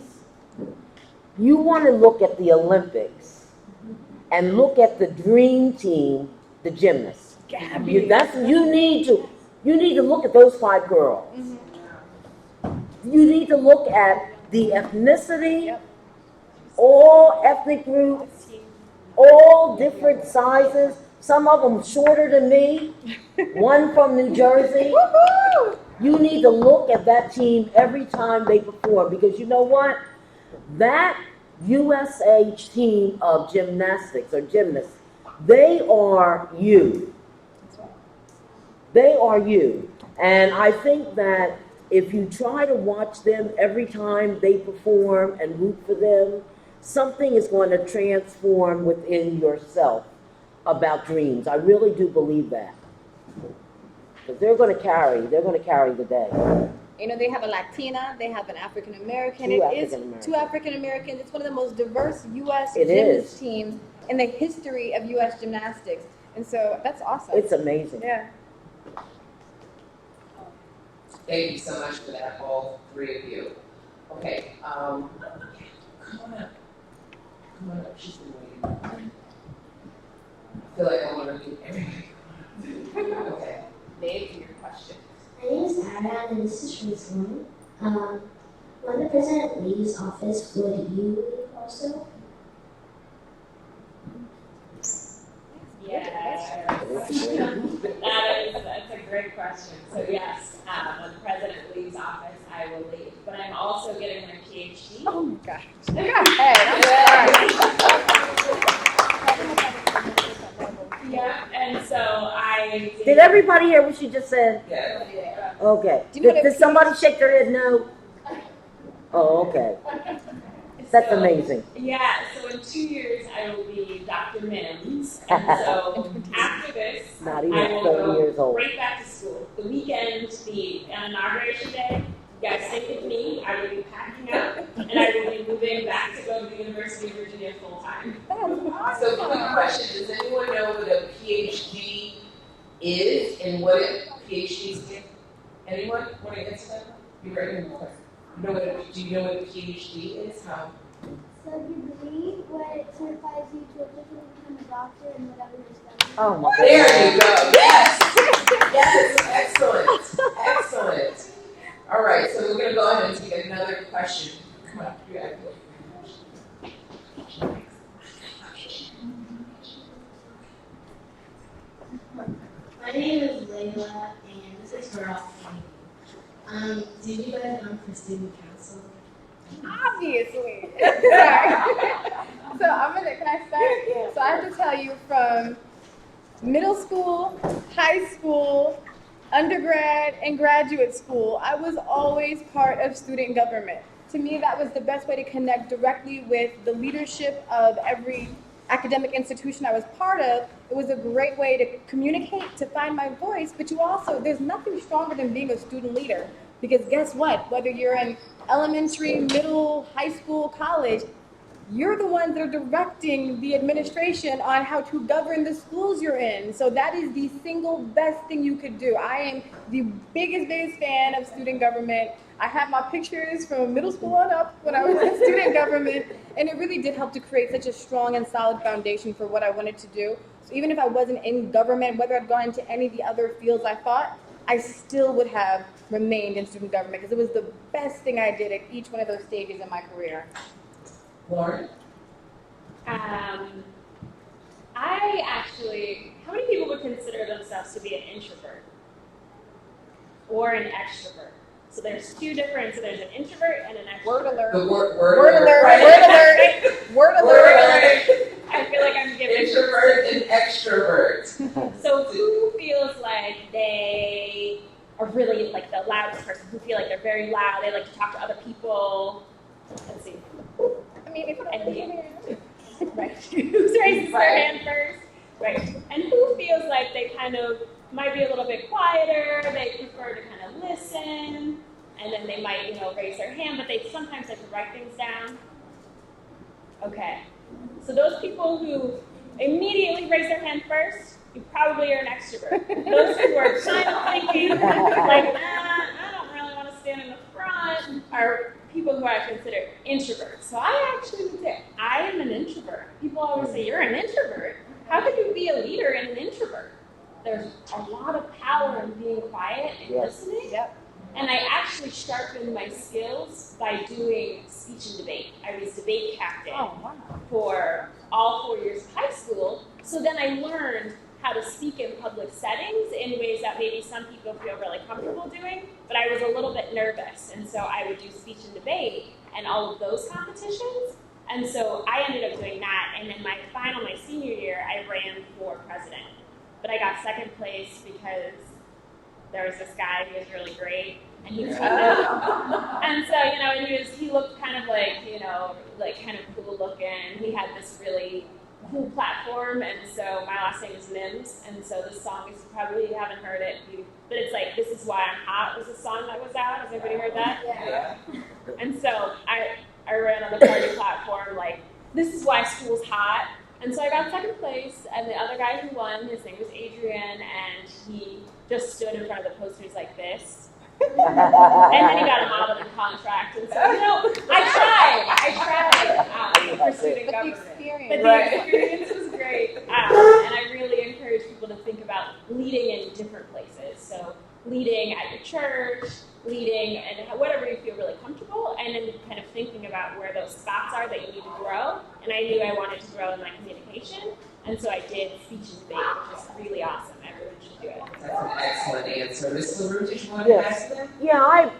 Speaker 3: you want to look at the Olympics and look at the dream team, the gymnasts. You need to look at those 5 girls.
Speaker 4: Mm-hmm.
Speaker 3: You need to look at the ethnicity, all ethnic groups, all different sizes. Some of them shorter than me. One from New Jersey. You need to look at that team every time they perform, because you know what? That USA team of gymnastics or gymnasts, they are you. They are you. And I think that if you try to watch them every time they perform and root for them, something is going to transform within yourself about dreams. I really do believe that. Because they're going to carry the day.
Speaker 4: You know, they have a Latina, they have an African American.
Speaker 3: Two
Speaker 4: African Americans. It's one of the most diverse U.S.
Speaker 3: It
Speaker 4: gymnast
Speaker 3: is.
Speaker 4: teams in the history of U.S. gymnastics. And so that's awesome.
Speaker 3: It's amazing.
Speaker 4: Yeah.
Speaker 2: Thank you so much for that, all 3 of you. Okay, come on up. Come on up, she's been waiting. I feel like I want to do everything. Okay, name for your question.
Speaker 7: My name is Anna, and this is Frisby. When the president leaves office, would you leave also?
Speaker 5: Yeah. That's a great question. So yes, when the president leaves office, I will leave. But I'm also getting my PhD.
Speaker 4: Oh my gosh.
Speaker 5: Yeah, and so I
Speaker 3: Did everybody hear what she just said?
Speaker 2: Yeah.
Speaker 3: Okay.
Speaker 4: Do you know what
Speaker 3: Did somebody shake their head no? Oh, okay. That's amazing.
Speaker 5: Yeah, so in 2 years I will be Dr. Mims. And so after this,
Speaker 3: Not even
Speaker 5: I will
Speaker 3: 30
Speaker 5: go
Speaker 3: years old.
Speaker 5: right back to school. The weekend, the inauguration day, you guys think of me, I will be packing up, and I will be moving back to go to the University of Virginia full time.
Speaker 2: So quick question, does anyone know what a PhD is and what PhDs do? Anyone want to answer that? You ready? Do you know what a PhD is? How?
Speaker 7: So degree, where it certifies you to officially become a doctor in whatever you're studying.
Speaker 3: Oh my
Speaker 2: There
Speaker 3: goodness.
Speaker 2: you go. Yes. Yes. Excellent. Excellent. All right. So we're going to go ahead and take another question. Come on. You have
Speaker 8: My name is Layla, and this is for all. Did you guys run for student council?
Speaker 4: Obviously. Sorry. So can I start?
Speaker 3: Yeah.
Speaker 4: So I have to tell you, from middle school, high school, undergrad, and graduate school, I was always part of student government. To me, that was the best way to connect directly with the leadership of every academic institution I was part of. It was a great way to communicate, to find my voice, but there's nothing stronger than being a student leader. Because guess what? Whether you're in elementary, middle, high school, college, you're the ones that are directing the administration on how to govern the schools you're in. So that is the single best thing you could do. I am the biggest fan of student government. I have my pictures from middle school on up when I was in student government, and it really did help to create such a strong and solid foundation for what I wanted to do. So even if I wasn't in government, whether I'd gone into any of the other fields I thought, I still would have remained in student government because it was the best thing I did at each one of those stages in my career.
Speaker 2: Lauren?
Speaker 5: I actually, how many people would consider themselves to be an introvert or an extrovert? So there's two different, so there's an introvert and an extrovert.
Speaker 4: Word alert.
Speaker 2: The word
Speaker 4: alert.
Speaker 2: Right.
Speaker 4: Word alert.
Speaker 2: Word alert.
Speaker 5: I feel like I'm giving
Speaker 2: Introvert and extrovert.
Speaker 5: So who feels like they are really like the loudest person? Who feel like they're very loud? They like to talk to other people. Let's see.
Speaker 4: I mean, if
Speaker 5: Right. Who's raises their hand first? Right. And who feels like they kind of might be a little bit quieter? They prefer to kind of listen, and then they might, raise their hand, but they sometimes like to write things down. Okay. So those people who immediately raise their hand first, you probably are an extrovert. Those who are kind of thinking, like, I don't really want to stand in the front, are people who I consider introverts. So I actually would say I am an introvert. People always say, you're an introvert. How can you be a leader and an introvert? There's a lot of power in being quiet and listening.
Speaker 4: Yep.
Speaker 5: And I actually sharpened my skills by doing speech and debate. I was debate captain for all 4 years of high school. So then I learned how to speak in public settings in ways that maybe some people feel really comfortable doing, but I was a little bit nervous. And so I would do speech and debate and all of those competitions. And so I ended up doing that. And then my senior year, I ran for president. But I got second place because there was this guy who was really great, and he was and so, and he looked kind of like, like kind of cool looking. He had this really cool platform, and so my last name is Mims, and so this song is, you probably haven't heard it, but it's like, This Is Why I'm Hot was a song that was out. Has anybody heard that?
Speaker 2: Yeah.
Speaker 5: And so I ran on the party platform, like, this is why school's hot. And so I got second place, and the other guy who won, his name was Adrian, and he just stood in front of the posters like this. And then he got a modeling contract, and so, I tried for student government. But the experience was great, and I really encourage people to think about leading in different places. So leading at your church, leading and whatever you feel really comfortable, and then kind of thinking about where those spots are that you need to grow. And I knew I wanted to grow in my communication, and so I did speech and debate, which is really awesome. Everyone should do it.
Speaker 2: That's an excellent answer. Ms. Larue, did you want to ask them?
Speaker 3: Yeah,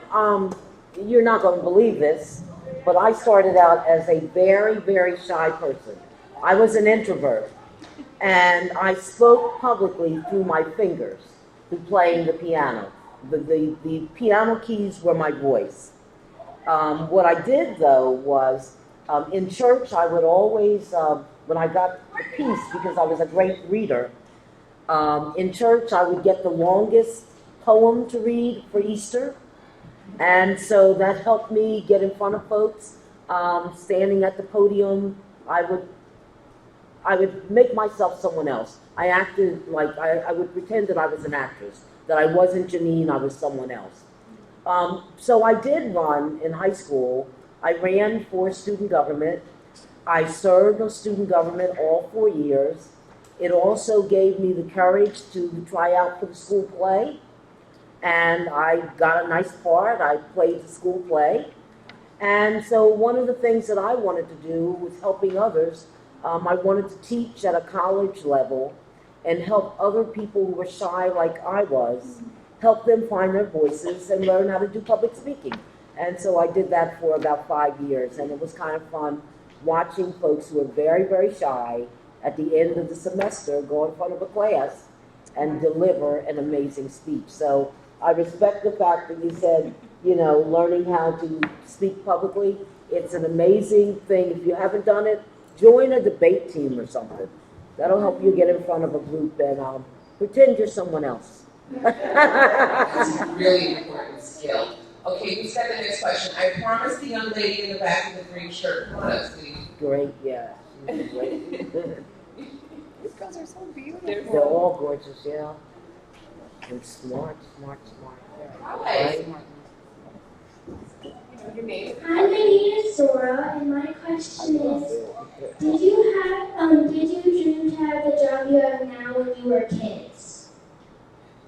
Speaker 3: you're not going to believe this, but I started out as a very, very shy person. I was an introvert, and I spoke publicly through my fingers, through playing the piano. The piano keys were my voice. What I did, though, was in church, I would always, when I got the piece, because I was a great reader, in church, I would get the longest poem to read for Easter. And so that helped me get in front of folks. Standing at the podium, I would make myself someone else. I acted like I would pretend that I was an actress, that I wasn't Jeannine, I was someone else. So I did run in high school. I ran for student government. I served on student government all 4 years. It also gave me the courage to try out for the school play. And I got a nice part. I played the school play. And so one of the things that I wanted to do was helping others. I wanted to teach at a college level and help other people who were shy like I was, help them find their voices and learn how to do public speaking. And so I did that for about 5 years, and it was kind of fun watching folks who were very, very shy at the end of the semester go in front of a class and deliver an amazing speech. So I respect the fact that you said, learning how to speak publicly. It's an amazing thing. If you haven't done it, join a debate team or something. That'll help you get in front of a group and pretend you're someone else.
Speaker 2: That's a really important skill. Okay, who's got the next question? I promised the young lady in the back of the green shirt. Come on up, sweetie.
Speaker 3: Great, yeah. She's great.
Speaker 4: These girls are so beautiful.
Speaker 3: They're all gorgeous, yeah. And smart.
Speaker 2: Hi. Your name?
Speaker 7: Hi, my name is Zora, and my question is, did you dream to have the job you have now when you were kids?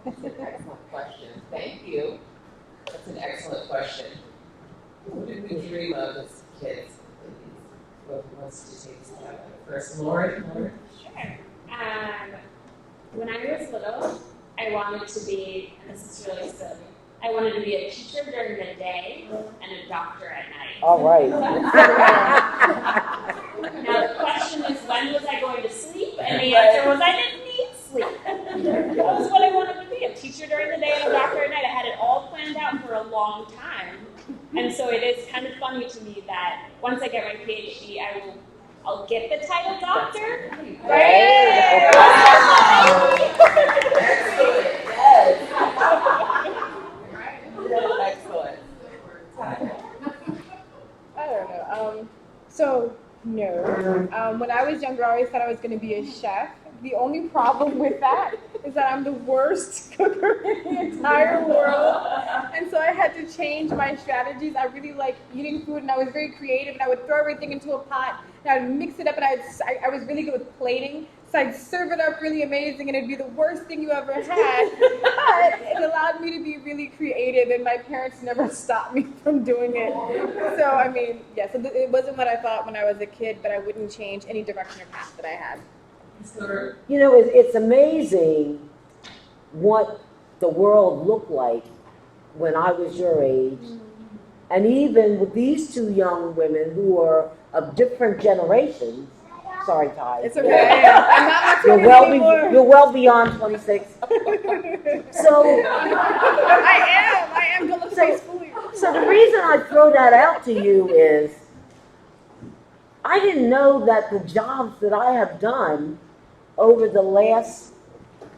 Speaker 2: That's an excellent question. Thank you. That's an excellent question. What did we dream of as kids? Who wants to take a stab at it first? Lauren?
Speaker 5: Sure. When I was little, I wanted to be, and this is really silly, I wanted to be a teacher during the day and a doctor at night.
Speaker 3: All right.
Speaker 5: Now the question is, when was I going to sleep? And the answer was, I didn't need sleep. That was what I wanted to be, a teacher during the day and a doctor at night. I had it all planned out for a long time. And so it is kind of funny to me that once I get my PhD, I'll get the title doctor. Right?
Speaker 2: Excellent. Yes. Excellent.
Speaker 4: I don't know. No. When I was younger, I always thought I was going to be a chef. The only problem with that is that I'm the worst cooker in the entire world. And so I had to change my strategies. I really like eating food, and I was very creative, and I would throw everything into a pot, and I would mix it up, and I was really good with plating. So I'd serve it up really amazing, and it'd be the worst thing you ever had. But it allowed me to be really creative, and my parents never stopped me from doing it. So, I mean, yeah, so it wasn't what I thought when I was a kid, but I wouldn't change any direction or path that I had.
Speaker 3: You know, it's amazing what the world looked like when I was your age. And even with these two young women who are of different generations. Sorry, Ty.
Speaker 4: It's okay. I'm not much
Speaker 3: You're well beyond 26. So
Speaker 4: I am gonna say fully.
Speaker 3: So the reason I throw that out to you is I didn't know that the jobs that I have done over the last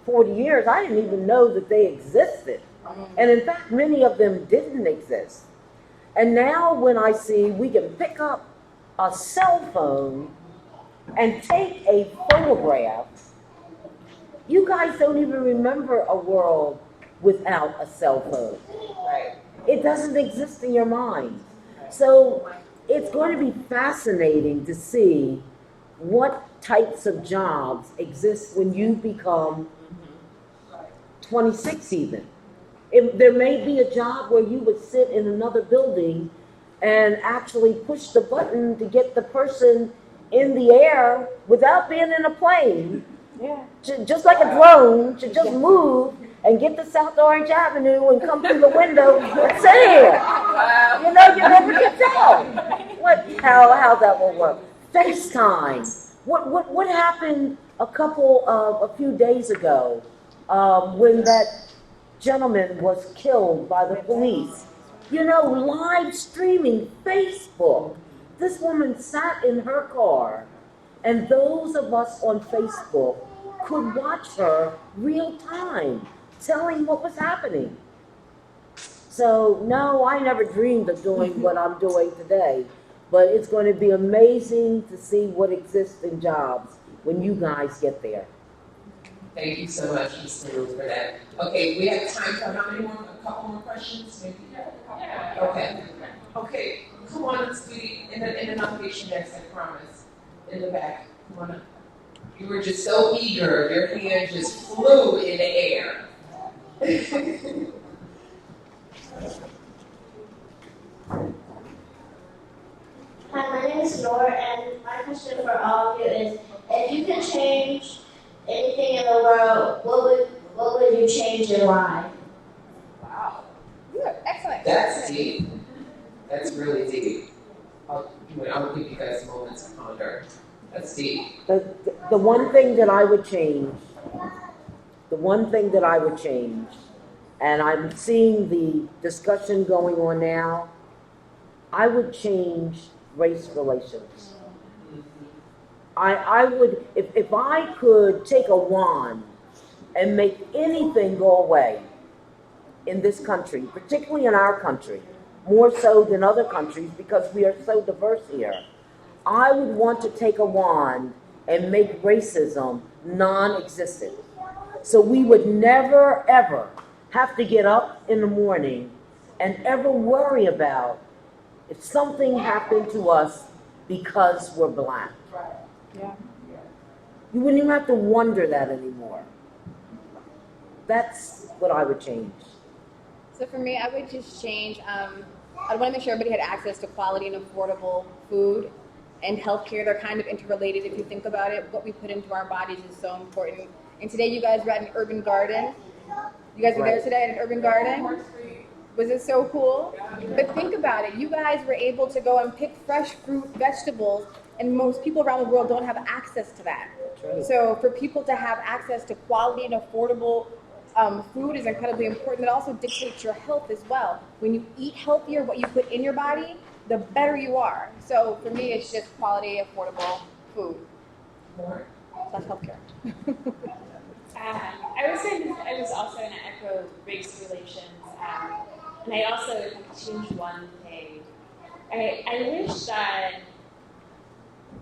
Speaker 3: 40 years, I didn't even know that they existed. And in fact, many of them didn't exist. And now when I see we can pick up a cell phone and take a photograph, you guys don't even remember a world without a cell phone.
Speaker 2: Right.
Speaker 3: It doesn't exist in your mind. So it's going to be fascinating to see what types of jobs exist when you become 26 even. There may be a job where you would sit in another building and actually push the button to get the person in the air without being in a plane.
Speaker 4: Yeah.
Speaker 3: Just like a drone, to just move and get to South Orange Avenue and come through the window and sit here. You know, you never can tell how that will work. FaceTime. What happened a few days ago when that gentleman was killed by the police? You know, live streaming Facebook. This woman sat in her car, and those of us on Facebook could watch her real time, telling what was happening. So, no, I never dreamed of doing what I'm doing today, but it's going to be amazing to see what exists in jobs when you guys get there.
Speaker 2: Thank you so much, Ms. Larue, for that. Okay, we have time for how many more? A couple more questions, maybe? Yeah. Okay. Come on, sweetie. In the nomination next, I promise. In the back. Come on up. You were just so eager. Your hand just flew in the air.
Speaker 7: Hi, my name is Nora, and my question for all of you is, if you could change anything in the world, what would you change and why?
Speaker 4: Wow. Good. Excellent.
Speaker 2: That's deep. That's really deep. I'll give you guys moments to ponder. That's deep.
Speaker 3: The one thing that I would change, and I'm seeing the discussion going on now, I would change race relations. I would, if I could take a wand and make anything go away in this country, particularly in our country, more so than other countries because we are so diverse here, I would want to take a wand and make racism non-existent. So we would never, ever have to get up in the morning and ever worry about if something happened to us because we're black.
Speaker 4: Yeah.
Speaker 3: You wouldn't even have to wonder that anymore. That's what I would change.
Speaker 4: So for me, I would just change. I'd want to make sure everybody had access to quality and affordable food and healthcare. They're kind of interrelated if you think about it. What we put into our bodies is so important. And today, you guys were at an urban garden. You guys were there today at an urban garden. Was it so cool? But think about it. You guys were able to go and pick fresh fruit, vegetables, and most people around the world don't have access to that. So for people to have access to quality and affordable food is incredibly important. It also dictates your health as well. When you eat healthier, what you put in your body, the better you are. So for me, it's just quality, affordable food.
Speaker 2: More?
Speaker 4: That's healthcare.
Speaker 5: I was also going to echo race relations, and I also, if I could change one thing, I wish that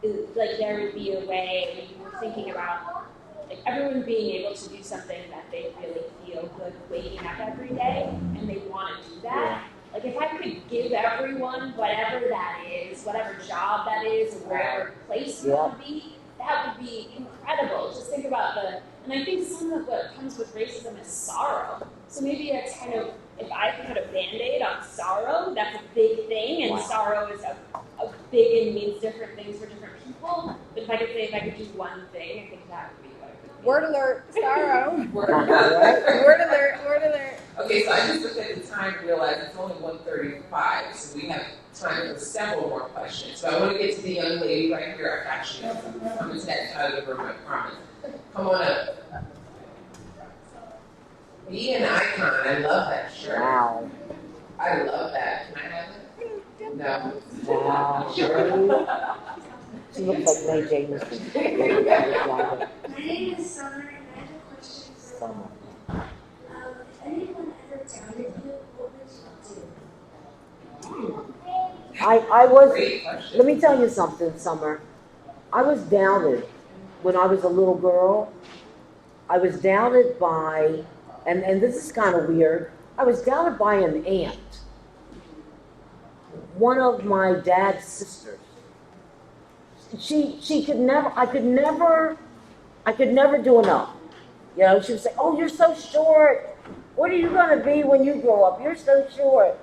Speaker 5: like there would be a way when you were thinking about like everyone being able to do something that they really feel good waking up every day and they want to do that. Like if I could give everyone whatever that is, whatever job that is, or wherever place it would be, that would be incredible. Just think about and I think some of what comes with racism is sorrow. So maybe it's kind of, if I could put a Band-Aid on sorrow, that's a big thing, and sorrow is a big and means different things for different people. But if I could do one thing, I think that would be what it would be.
Speaker 4: Word alert, sorrow.
Speaker 2: Word
Speaker 4: Word alert, word alert.
Speaker 2: Okay, so I just looked at the time and realized it's only 1:35, so we have time for several more questions. So I want to get to the young lady right here. I've actually I'm just out of the room, I promise. Come on up. Be an icon. I love that shirt.
Speaker 3: Wow.
Speaker 2: I love that. Can I have it? No.
Speaker 3: Wow. She looks like May James.
Speaker 8: My name is Summer, and I have a question for
Speaker 3: Summer.
Speaker 8: if anyone ever doubted you, what would you do?
Speaker 3: I was,
Speaker 2: Great question.
Speaker 3: let me tell you something, Summer. I was doubted when I was a little girl. I was doubted by, and this is kind of weird, I was doubted by an aunt. One of my dad's sisters. She could never, I could never do enough. You know, she would say, oh, you're so short. What are you going to be when you grow up? You're so short.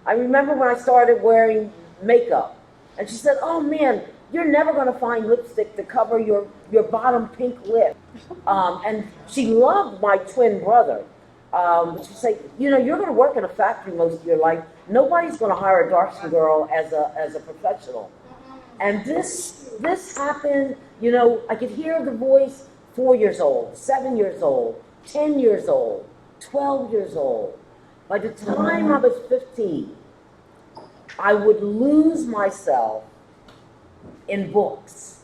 Speaker 3: I remember when I started wearing makeup. And she said, oh man, you're never going to find lipstick to cover your bottom pink lip. And she loved my twin brother. She'd say, you know, you're going to work in a factory most of your life. Nobody's going to hire a dark-skinned girl as a professional. And this happened, you know, I could hear the voice 4 years old, 7 years old, 10 years old, 12 years old. By the time I was 15, I would lose myself in books.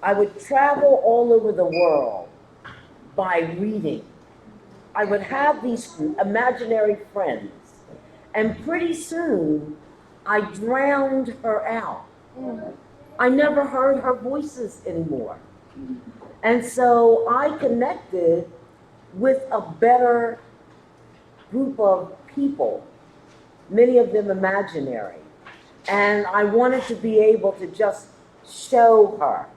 Speaker 3: I would travel all over the world by reading. I would have these imaginary friends. And pretty soon, I drowned her out. I never heard her voices anymore. And so I connected with a better group of people, many of them imaginary. And I wanted to be able to just show her.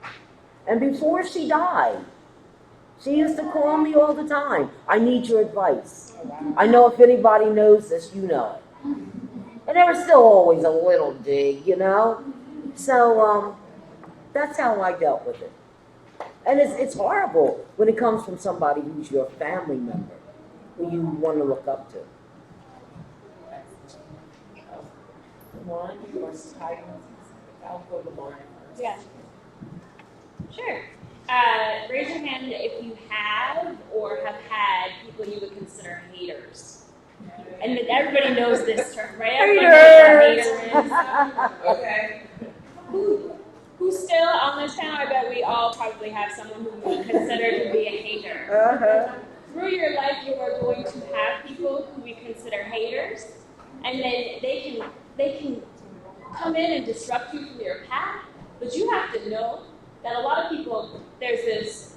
Speaker 3: And before she died, she used to call me all the time. I need your advice. I know if anybody knows this, you know it. And there was still always a little dig, you know? So that's how I dealt with it. And it's horrible when it comes from somebody who's your family member, who you want to look up to.
Speaker 2: Lauren, you want to type? I'll go to Lauren first.
Speaker 5: Yeah. Sure. Raise your hand if you have or have had people you would consider haters. And everybody knows this term, right? Everybody knows what a hater is.
Speaker 2: Okay.
Speaker 5: Who still on this panel? I bet we all probably have someone who we consider to be a hater. Through your life, you are going to have people who we consider haters, and then they can come in and disrupt you from your path. But you have to know that a lot of people, there's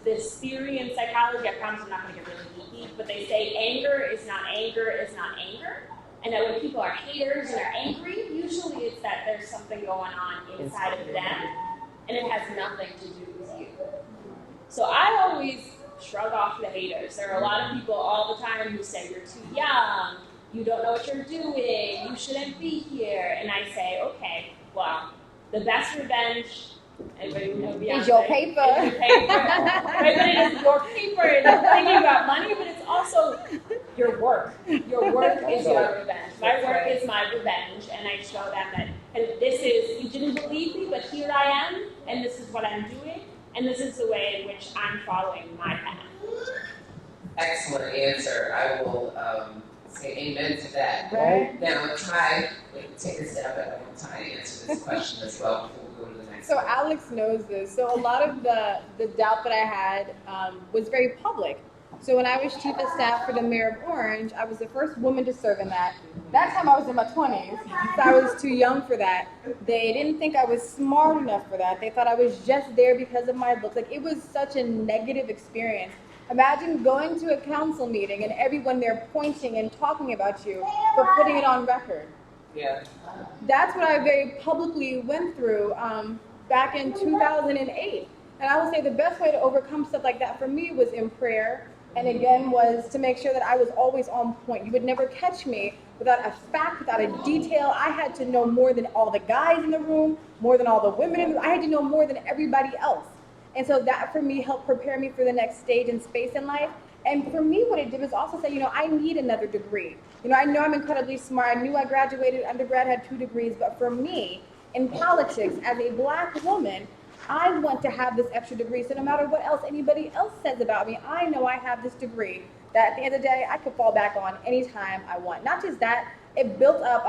Speaker 5: this theory in psychology. I promise I'm not going to get really geeky, but they say anger is not anger is not anger. And that when people are haters and are angry, usually it's that there's something going on inside of them, and it has nothing to do with you. So I always shrug off the haters. There are a lot of people all the time who say, you're too young, you don't know what you're doing, you shouldn't be here. And I say, okay, well, the best revenge, everybody know Beyonce,
Speaker 4: Is your paper.
Speaker 5: Is your paper. Right, but it is your paper, and it's thinking about money, but it's also your work. Your work is your revenge. My work is my revenge, and I show them that this is, you didn't believe me, but here I am, and this is what I'm doing, and this is the way in which I'm following my path.
Speaker 2: Excellent answer. I will say amen to that.
Speaker 4: Right.
Speaker 2: Now, take a step back. I want Ty to answer this question as well before we go to the next
Speaker 4: So
Speaker 2: one.
Speaker 4: Alex knows this. So a lot of the doubt that I had was very public. So when I was chief of staff for the mayor of Orange, I was the first woman to serve in that. That time I was in my 20s, so I was too young for that. They didn't think I was smart enough for that. They thought I was just there because of my looks. Like, it was such a negative experience. Imagine going to a council meeting and everyone there pointing and talking about you, but putting it on record.
Speaker 2: Yeah.
Speaker 4: That's what I very publicly went through back in 2008. And I will say the best way to overcome stuff like that for me was in prayer. And again, was to make sure that I was always on point. You would never catch me without a fact, without a detail. I had to know more than all the guys in the room, more than all the women in the room. I had to know more than everybody else. And so that for me helped prepare me for the next stage and space in life. And for me, what it did was also say, I need another degree. I know I'm incredibly smart. I knew I graduated undergrad, had 2 degrees. But for me, in politics, as a Black woman, I want to have this extra degree. So no matter what else anybody else says about me, I know I have this degree that at the end of the day, I could fall back on anytime I want. Not just that, it built up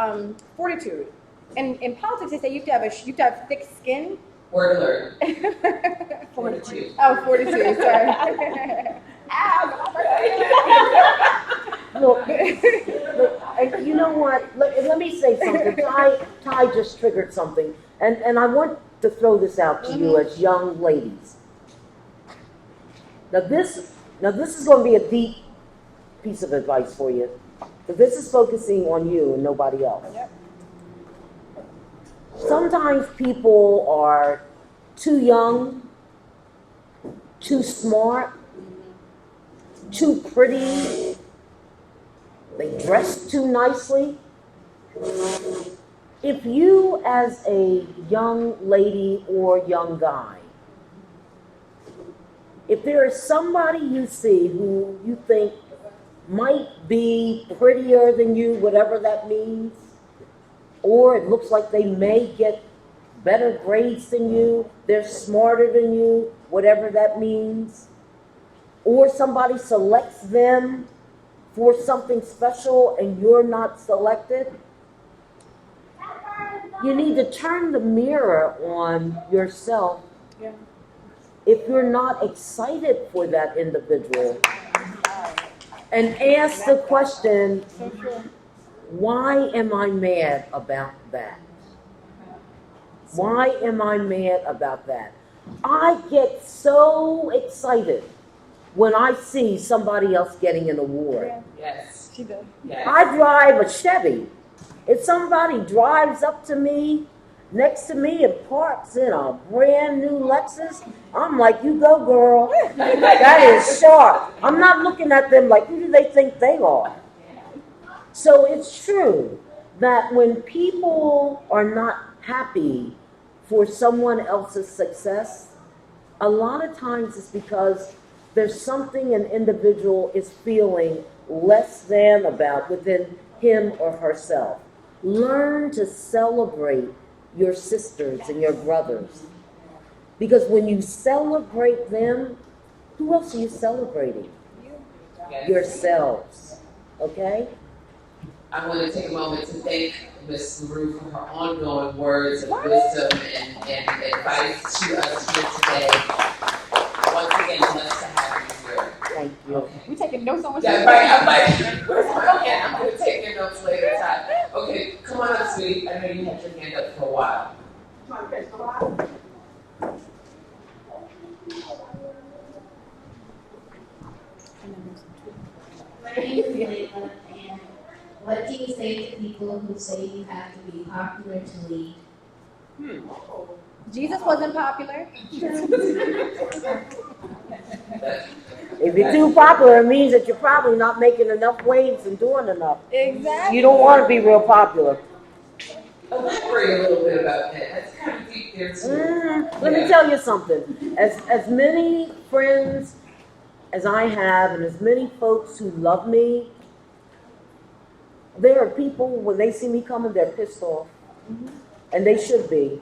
Speaker 4: fortitude. And in politics, they say you have to have thick skin.
Speaker 2: Word alert. 42.
Speaker 4: Oh, 42, sorry.
Speaker 3: Look, and you know what? Let me say something. Ty just triggered something, and I want to throw this out to you as young ladies. Now this is going to be a deep piece of advice for you. But this is focusing on you and nobody else.
Speaker 4: Yep.
Speaker 3: Sometimes people are too young, too smart, too pretty, they dress too nicely. If you as a young lady or young guy, if there is somebody you see who you think might be prettier than you, whatever that means, or it looks like they may get better grades than you, they're smarter than you, whatever that means, or somebody selects them for something special and you're not selected, you need to turn the mirror on yourself.
Speaker 4: Yeah.
Speaker 3: If you're not excited for that individual, and ask the question,
Speaker 4: So true.
Speaker 3: why am I mad about that? Why am I mad about that? I get so excited when I see somebody else getting an award.
Speaker 4: Yeah,
Speaker 2: Yes.
Speaker 4: she does.
Speaker 2: Yes.
Speaker 3: I drive a Chevy. If somebody drives up to me, next to me, and parks in a brand new Lexus, I'm like, you go, girl. That is sharp. I'm not looking at them like, who do they think they are? So it's true that when people are not happy for someone else's success, a lot of times it's because there's something an individual is feeling less than about within him or herself. Learn to celebrate your sisters and your brothers. Because when you celebrate them, who else are you celebrating?
Speaker 2: Yes.
Speaker 3: Yourselves. Okay?
Speaker 2: I want to take a moment to thank Ms. Larue for her ongoing words of wisdom and advice to us here today. Once again, blessed to have you here.
Speaker 3: Thank you.
Speaker 2: Okay.
Speaker 4: We taking notes on what
Speaker 2: Yeah,
Speaker 4: she
Speaker 2: right. I'm like, where's my pen? I'm going to take your notes later, Todd. Okay, come on up, sweetie. I know you had your hand up for a while.
Speaker 8: My name is Leila, and what do you say to people who say you have to be popular to lead?
Speaker 4: Jesus wasn't popular.
Speaker 3: If you're too popular, it means that you're probably not making enough waves and doing enough.
Speaker 4: Exactly.
Speaker 3: You don't want to be real popular.
Speaker 2: Elaborate a little bit about that. That's kind of deep there too.
Speaker 3: Let me tell you something. As many friends as I have and as many folks who love me, there are people, when they see me coming, they're pissed off. And they should be.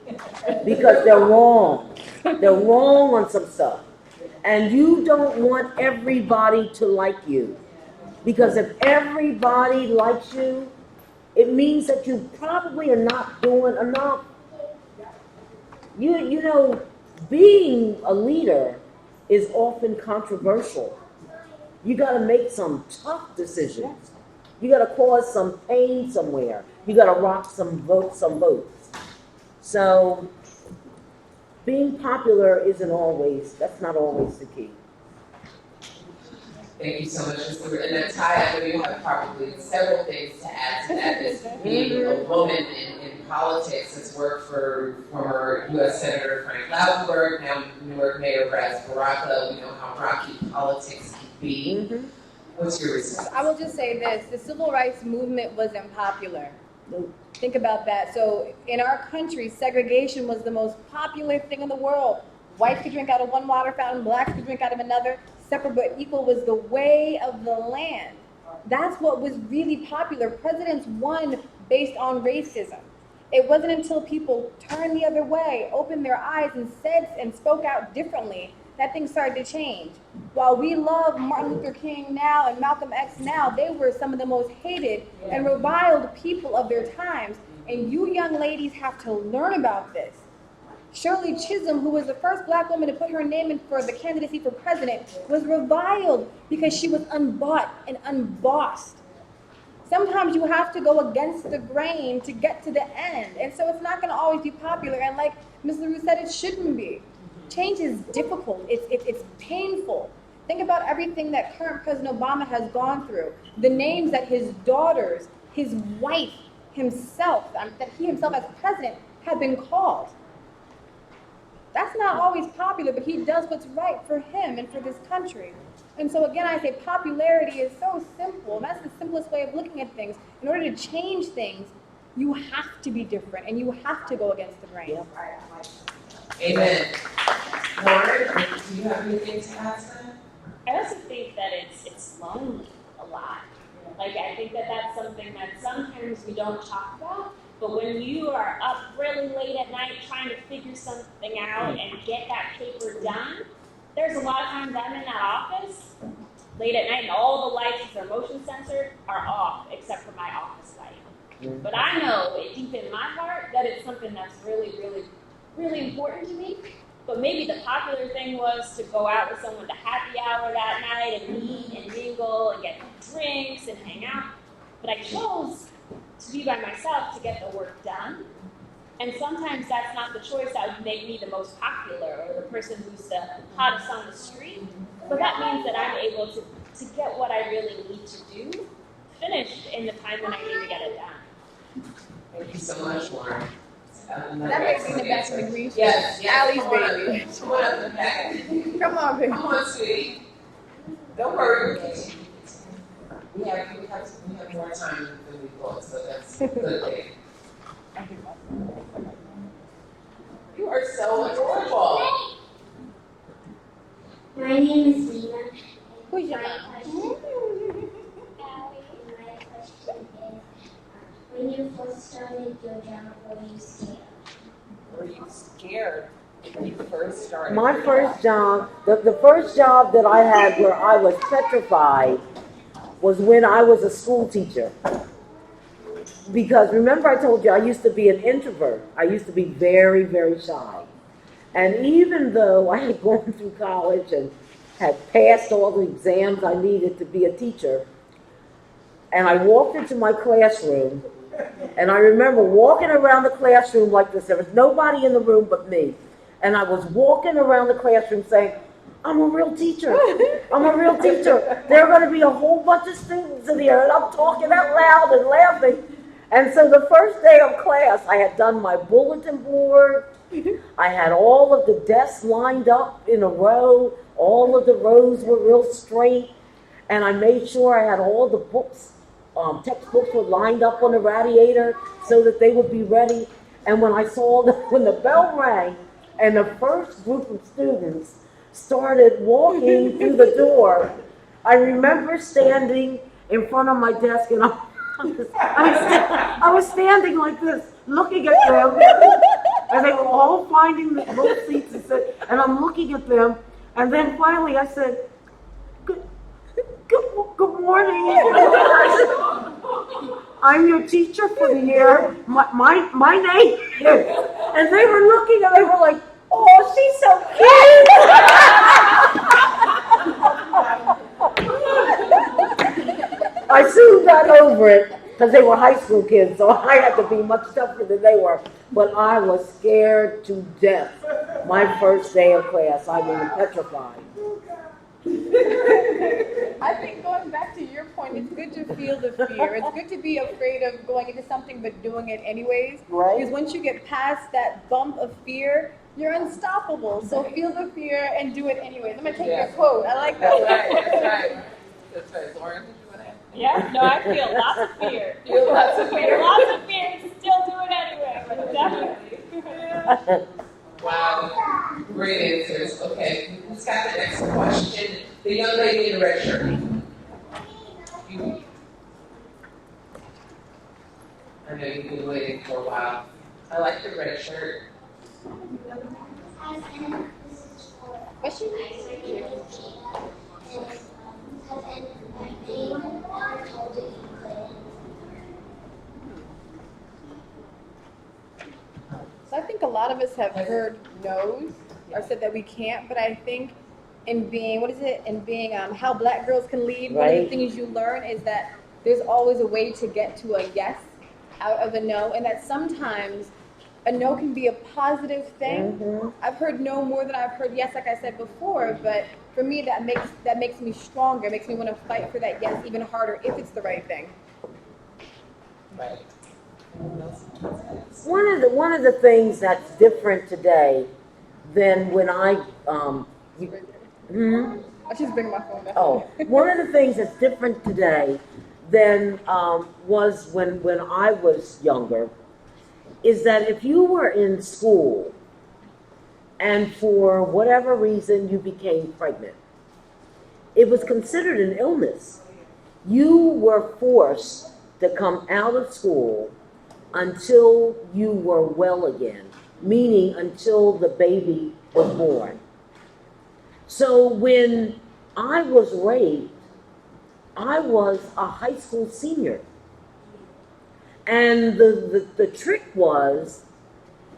Speaker 3: Because they're wrong. They're wrong on some stuff. And you don't want everybody to like you. Because if everybody likes you, it means that you probably are not doing enough. You know, being a leader is often controversial. You got to make some tough decisions. You got to cause some pain somewhere. You got to rock some votes. So being popular that's not always the key.
Speaker 2: Thank you so much, Mr. Wood. And Ty, I know you have probably several things to add to that. As being a woman in politics has worked for former U.S. Senator Frank Lautenberg, now Newark Mayor Brad Baraka. We know how rocky politics can be. What's your response?
Speaker 4: I will just say this. The civil rights movement wasn't popular. Think about that. So in our country, segregation was the most popular thing in the world. Whites could drink out of one water fountain, blacks could drink out of another. Separate but equal was the way of the land. That's what was really popular. Presidents won based on racism. It wasn't until people turned the other way, opened their eyes and said and spoke out differently, that things started to change. While we love Martin Luther King now and Malcolm X now, they were some of the most hated and reviled people of their times. And you young ladies have to learn about this. Shirley Chisholm, who was the first black woman to put her name in for the candidacy for president, was reviled because she was unbought and unbossed. Sometimes you have to go against the grain to get to the end. And so it's not going to always be popular. And like Ms. Larue said, it shouldn't be. Change is difficult. It's painful. Think about everything that current President Obama has gone through. The names that his daughters, his wife, himself, that he himself as president have been called. That's not always popular, but he does what's right for him and for this country. And so again, I say popularity is so simple. That's the simplest way of looking at things. In order to change things, you have to be different and you have to go against the grain.
Speaker 2: Amen. Lauren, do you have anything to add to that?
Speaker 5: I also think that it's lonely a lot. Like, I think that that's something that sometimes we don't talk about, but when you are up really late at night trying to figure something out and get that paper done, there's a lot of times I'm in that office late at night and all the lights, that are motion censored, are off except for my office light. But I know deep in my heart that it's something that's really, really, really important to me. But maybe the popular thing was to go out with someone to happy hour that night and meet and mingle and get drinks and hang out. But I chose to be by myself to get the work done. And sometimes that's not the choice that would make me the most popular or the person who's the hottest on the street. But that means that I'm able to get what I really need to do finished in the time that I need to get it done.
Speaker 2: Thank you so much, Lauren.
Speaker 4: That makes me the best in the green.
Speaker 2: Yes,
Speaker 4: Allie's
Speaker 2: come on,
Speaker 4: baby.
Speaker 2: Come on up the back.
Speaker 4: Come on, baby.
Speaker 2: Come on, sweetie. Don't worry, we have more time than we thought, so that's a good thing. You are so adorable.
Speaker 7: My name is Lena.
Speaker 4: Who's your
Speaker 7: My
Speaker 4: mom?
Speaker 7: question, when you first started your job, were you scared?
Speaker 2: Were you scared when you first started?
Speaker 3: My first job, the first job that I had where I was petrified was when I was a school teacher. Because remember I told you I used to be an introvert. I used to be very, very shy. And even though I had gone through college and had passed all the exams I needed to be a teacher, and I walked into my classroom, and I remember walking around the classroom like this. There was nobody in the room but me. And I was walking around the classroom saying, I'm a real teacher. I'm a real teacher. There are going to be a whole bunch of students in here, and I'm talking out loud and laughing. And so the first day of class, I had done my bulletin board. I had all of the desks lined up in a row. All of the rows were real straight. And I made sure I had all the books, textbooks were lined up on the radiator so that they would be ready. And when I saw when the bell rang and the first group of students started walking through the door, I remember standing in front of my desk and I was standing like this, looking at them, and they were all finding the little seats and I'm looking at them, and then finally I said, Good morning. I'm your teacher for the year. My name is. And they were looking and they were like, oh, she's so cute. I soon got over it because they were high school kids, so I had to be much tougher than they were. But I was scared to death my first day of class. I mean, petrified.
Speaker 4: I think going back to your point, it's good to feel the fear. It's good to be afraid of going into something but doing it anyways.
Speaker 3: Right.
Speaker 4: Because once you get past that bump of fear, you're unstoppable. So feel the fear and do it anyways. I'm going to take your quote. I like that.
Speaker 2: That's right. Lauren, did you want to add?
Speaker 5: Yeah, no, I feel lots of fear. Lots of fear, still do it anyway, but definitely.
Speaker 2: Wow, great answers. Okay, who's got the next question? The young lady in the red shirt. You. I know you've been waiting for a while. I like the red shirt.
Speaker 4: What's your So I think a lot of us have heard no's or said that we can't, but I think in being, how Black girls can lead, one of the things you learn is that there's always a way to get to a yes out of a no, and that sometimes a no can be a positive thing. Mm-hmm. I've heard no more than I've heard yes, like I said before, but for me that makes me stronger, makes me want to fight for that yes even harder if it's the right thing.
Speaker 2: Right.
Speaker 3: One of the things that's different today than when I
Speaker 4: I just bring my phone down.
Speaker 3: Oh, one of the things that's different today than was when I was younger is that if you were in school and for whatever reason you became pregnant, it was considered an illness. You were forced to come out of school until you were well again, meaning until the baby was born. So when I was raped, I was a high school senior. And the trick was,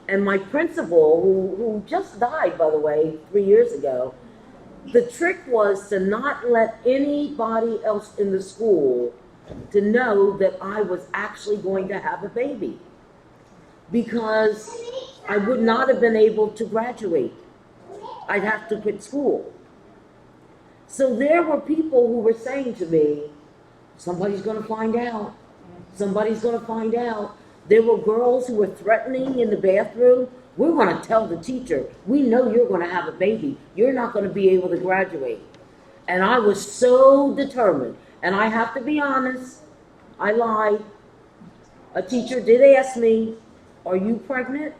Speaker 3: and my principal, who just died, by the way, 3 years ago, the trick was to not let anybody else in the school to know that I was actually going to have a baby, because I would not have been able to graduate. I'd have to quit school. So there were people who were saying to me, somebody's going to find out. Somebody's going to find out. There were girls who were threatening in the bathroom. We're going to tell the teacher, we know you're going to have a baby. You're not going to be able to graduate. And I was so determined. And I have to be honest, I lied. A teacher did ask me, are you pregnant?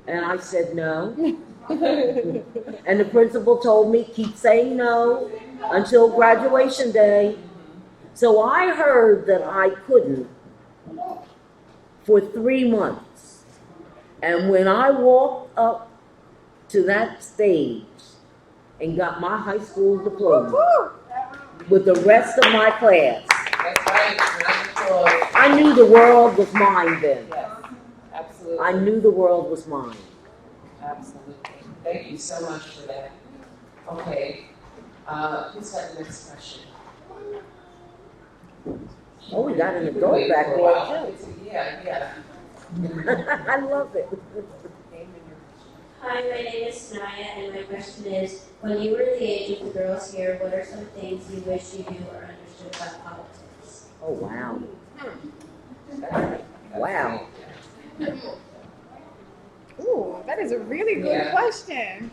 Speaker 3: And I said no. And the principal told me, keep saying no until graduation day. So I heard that I couldn't for 3 months. And when I walked up to that stage and got my high school diploma with the rest of my class,
Speaker 2: That's right.
Speaker 3: I knew the world was mine then.
Speaker 2: Yes, absolutely.
Speaker 3: I knew the world was mine.
Speaker 2: Absolutely. Thank you so much for that. Okay. Who's got the next question?
Speaker 3: Oh, we got an adult back
Speaker 2: for a
Speaker 3: there
Speaker 2: while.
Speaker 3: too.
Speaker 2: Yeah.
Speaker 3: I love it.
Speaker 7: Hi, my name is Naya, and my question is, when you were the age of the girls here, what are some things you wish you knew or understood about politics?
Speaker 3: Oh, wow. Wow.
Speaker 4: Ooh, that is a really good
Speaker 2: Yeah.
Speaker 4: question.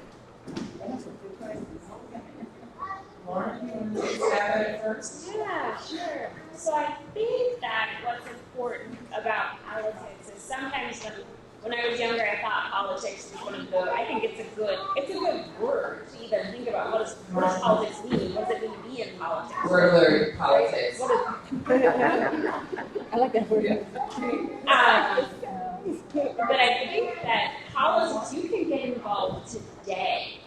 Speaker 2: Lauren, you want to stab at it first?
Speaker 5: Yeah, sure. So I think that what's important about politics is sometimes when I was younger, I thought politics was one of the. I think it's a good word to even think about what does politics mean? What does it mean to be in politics?
Speaker 2: We're learning politics.
Speaker 5: What is,
Speaker 4: I like that word.
Speaker 5: but I think that politics, you can get involved today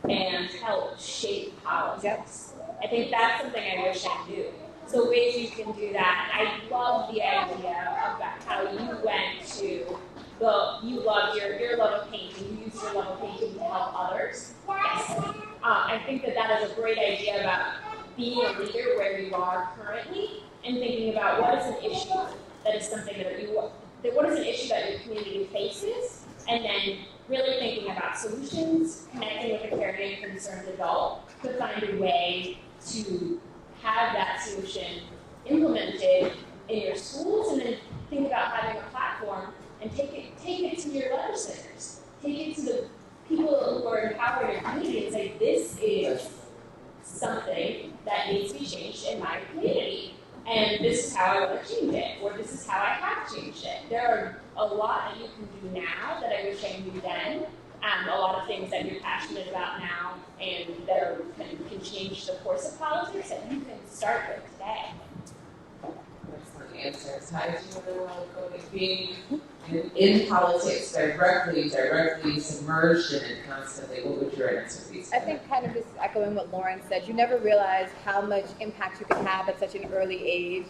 Speaker 5: and help shape politics. I think that's something I wish I knew. So ways you can do that. I love the idea about how you went to you loved your love of painting. You used your love of painting to help others. Yes. I think that is a great idea about being a leader where you are currently and thinking about what is an issue that is something what is an issue that your community faces, and then really thinking about solutions, connecting with a caring and concerned adult to find a way to have that solution implemented in your schools, and then think about having a platform and take it to your legislators, take it to the people who are empowering your community and say, this is something that needs to be changed in my community. And this is how I want to change it, or this is how I have changed it. There are a lot that you can do now that I wish I knew then, a lot of things that you're passionate about now and that can change the course of politics that you can start with today.
Speaker 2: Excellent answers. How did you really want to go with being in politics directly submerged in it constantly? What would your answer be?
Speaker 4: I think kind of just echoing what Lauren said, you never realize how much impact you can have at such an early age.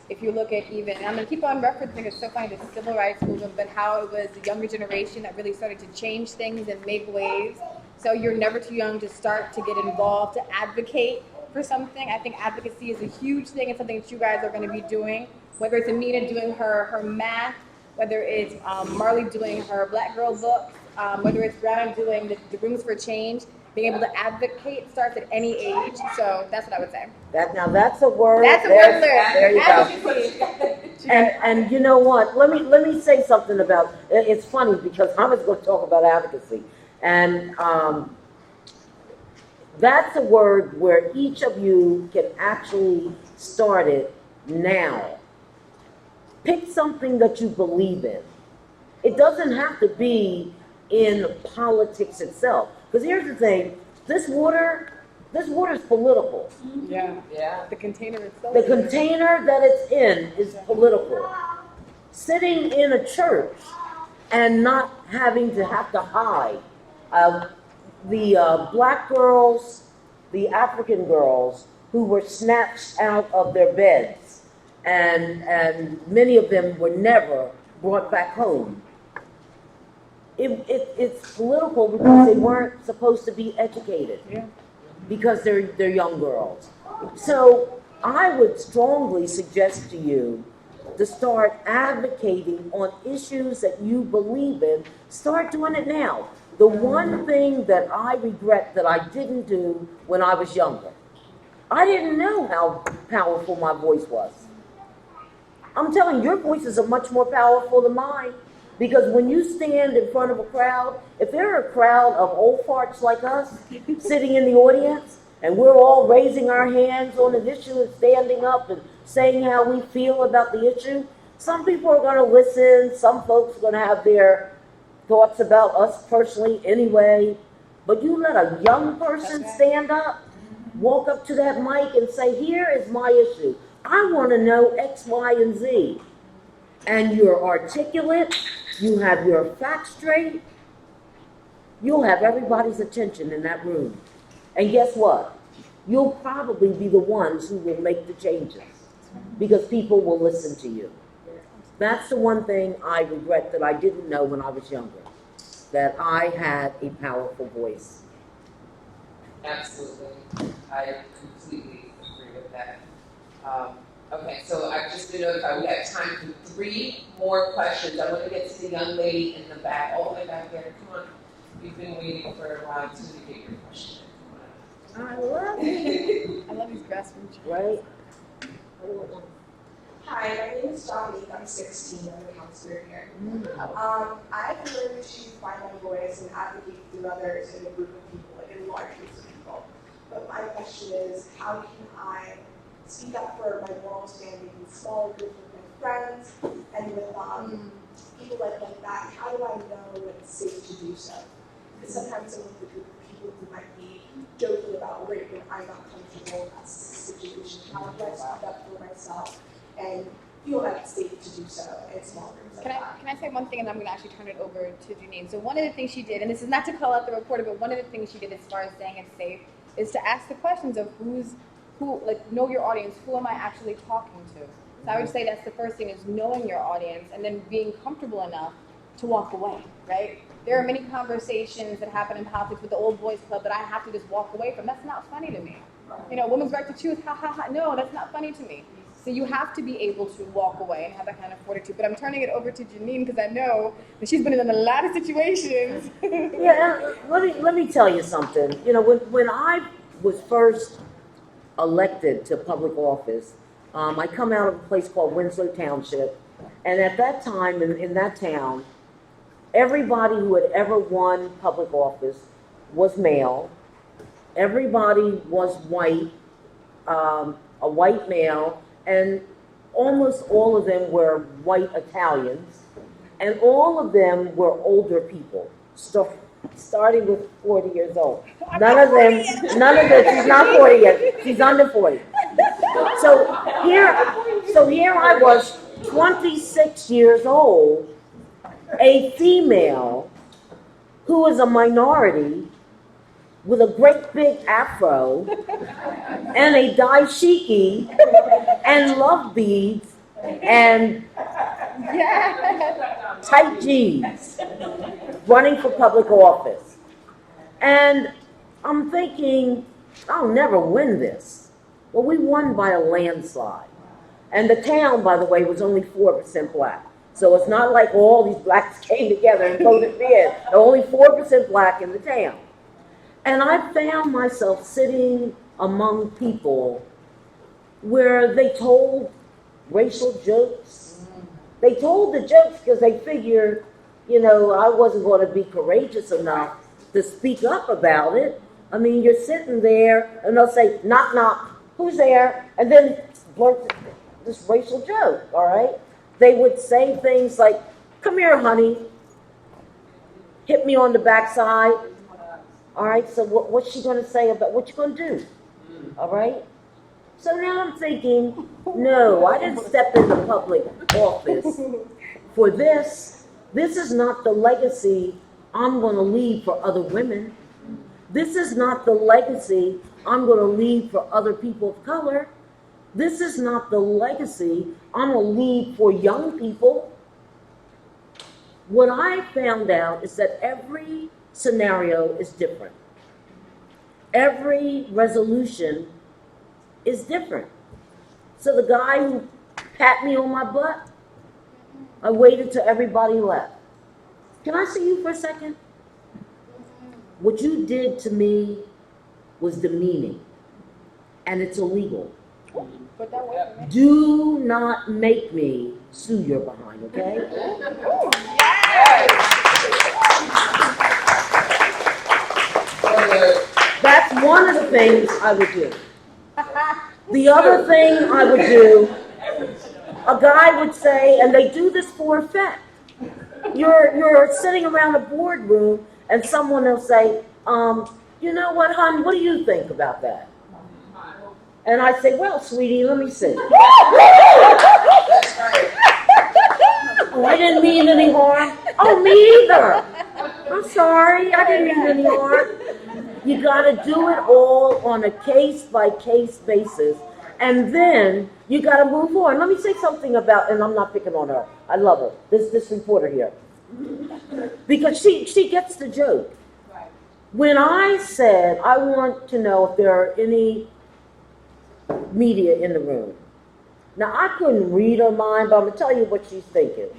Speaker 4: If you look at even, and I'm going to keep on referencing, it's so funny, the civil rights movement, but how it was the younger generation that really started to change things and make waves. So you're never too young to start to get involved, to advocate for something. I think advocacy is a huge thing and something that you guys are going to be doing, whether it's Amina doing her math, whether it's Marley doing her Black Girl book, whether it's Brown doing the Rooms for Change. Being able to advocate starts at any age, so that's what I would say.
Speaker 3: That's a word.
Speaker 4: That's a word.
Speaker 3: There you go. And you know what? Let me say something about. It's funny because I was going to talk about advocacy, and that's a word where each of you can actually start it now. Pick something that you believe in. It doesn't have to be in politics itself. Because here's the thing, this water is political.
Speaker 4: Yeah. The container itself.
Speaker 3: The container that it's in is political. Sitting in a church and not having to hide. The black girls, the African girls who were snatched out of their beds, and many of them were never brought back home. It's political because they weren't supposed to be educated.
Speaker 4: Yeah.
Speaker 3: Because they're young girls. So I would strongly suggest to you to start advocating on issues that you believe in. Start doing it now. The one thing that I regret that I didn't do when I was younger, I didn't know how powerful my voice was. I'm telling you, your voices are much more powerful than mine. Because when you stand in front of a crowd, if there are a crowd of old farts like us sitting in the audience, and we're all raising our hands on an issue and standing up and saying how we feel about the issue, some people are going to listen, some folks are going to have their thoughts about us personally anyway, but you let a young person stand up, walk up to that mic and say, here is my issue. I want to know X, Y, and Z. And you're articulate, you have your facts straight, you'll have everybody's attention in that room. And guess what? You'll probably be the ones who will make the changes because people will listen to you. That's the one thing I regret that I didn't know when I was younger, that I had a powerful voice.
Speaker 2: Absolutely. I completely agree with that. Okay, so I just to notify, we have time for 3 more questions. I want to get to the young lady in the back, all the way back there. Come on. You've been waiting for a while too to get your question. Come on.
Speaker 3: I love it.
Speaker 4: I love these grassroots.
Speaker 3: Right?
Speaker 8: Hi, my name is Jeannine. I'm 16. I'm a counselor here. I've learned to find my voice and advocate through others in a group of people, like in large groups of people. But my question is, how can I speak up for my moral standing in smaller groups with my friends and with people like that? How do I know when it's safe to do so? Because sometimes I'm with a group of people who might be joking about rape and I'm not comfortable in that situation. How do I speak up for myself and feel that it's safe to do so in small groups?
Speaker 4: Can I say one thing, and I'm going to actually turn it over to Jeannine. So one of the things she did, and this is not to call out the reporter, but one of the things she did as far as saying it's safe is to ask the questions of know your audience. Who am I actually talking to? So I would say that's the first thing, is knowing your audience and then being comfortable enough to walk away, right? There are many conversations that happen in politics with the old boys club that I have to just walk away from. That's not funny to me. You know, women's right to choose, ha ha ha. No, that's not funny to me. So you have to be able to walk away and have that kind of fortitude. But I'm turning it over to Jeannine because I know that she's been in a lot of situations.
Speaker 3: Yeah, let me tell you something. You know, when I was first elected to public office, I come out of a place called Winslow Township, and at that time in that town, everybody who had ever won public office was male. Everybody was white, a white male, and almost all of them were white Italians, and all of them were older people, starting with 40 years old. None of them, she's not 40 yet, she's under 40. So here I was, 26 years old, a female who was a minority with a great big afro and a dashiki and love beads and tight jeans running for public office. And I'm thinking, I'll never win this. Well, we won by a landslide. And the town, by the way, was only 4% black. So it's not like all these blacks came together and voted me in. There were only 4% black in the town. And I found myself sitting among people where they told racial jokes. They told the jokes because they figured, you know, I wasn't going to be courageous enough to speak up about it. I mean, you're sitting there and they'll say, knock, knock, who's there? And then blurt this racial joke, all right? They would say things like, come here, honey. Hit me on the backside. All right, so what's she going to say about what you going to do? All right? So now I'm thinking, no, I didn't step into public office for this. This is not the legacy I'm going to leave for other women. This is not the legacy I'm going to leave for other people of color. This is not the legacy I'm going to leave for young people. What I found out is that every scenario is different. Every resolution is different. So the guy who pat me on my butt, I waited till everybody left. Can I see you for a second? What you did to me was demeaning, and it's illegal. Do not make me sue your behind, okay? That's one of the things I would do. The other thing I would do, a guy would say, and they do this for effect. You're sitting around a boardroom and someone will say, you know what, hon, what do you think about that? And I say, well, sweetie, let me see. Oh, I didn't mean any harm. Oh, me either. I'm sorry, I didn't mean any harm. You got to do it all on a case-by-case basis. And then you got to move on. Let me say something about, and I'm not picking on her. I love her. This reporter here. Because she gets the joke. When I said, I want to know if there are any media in the room. Now, I couldn't read her mind, but I'm going to tell you what she's thinking.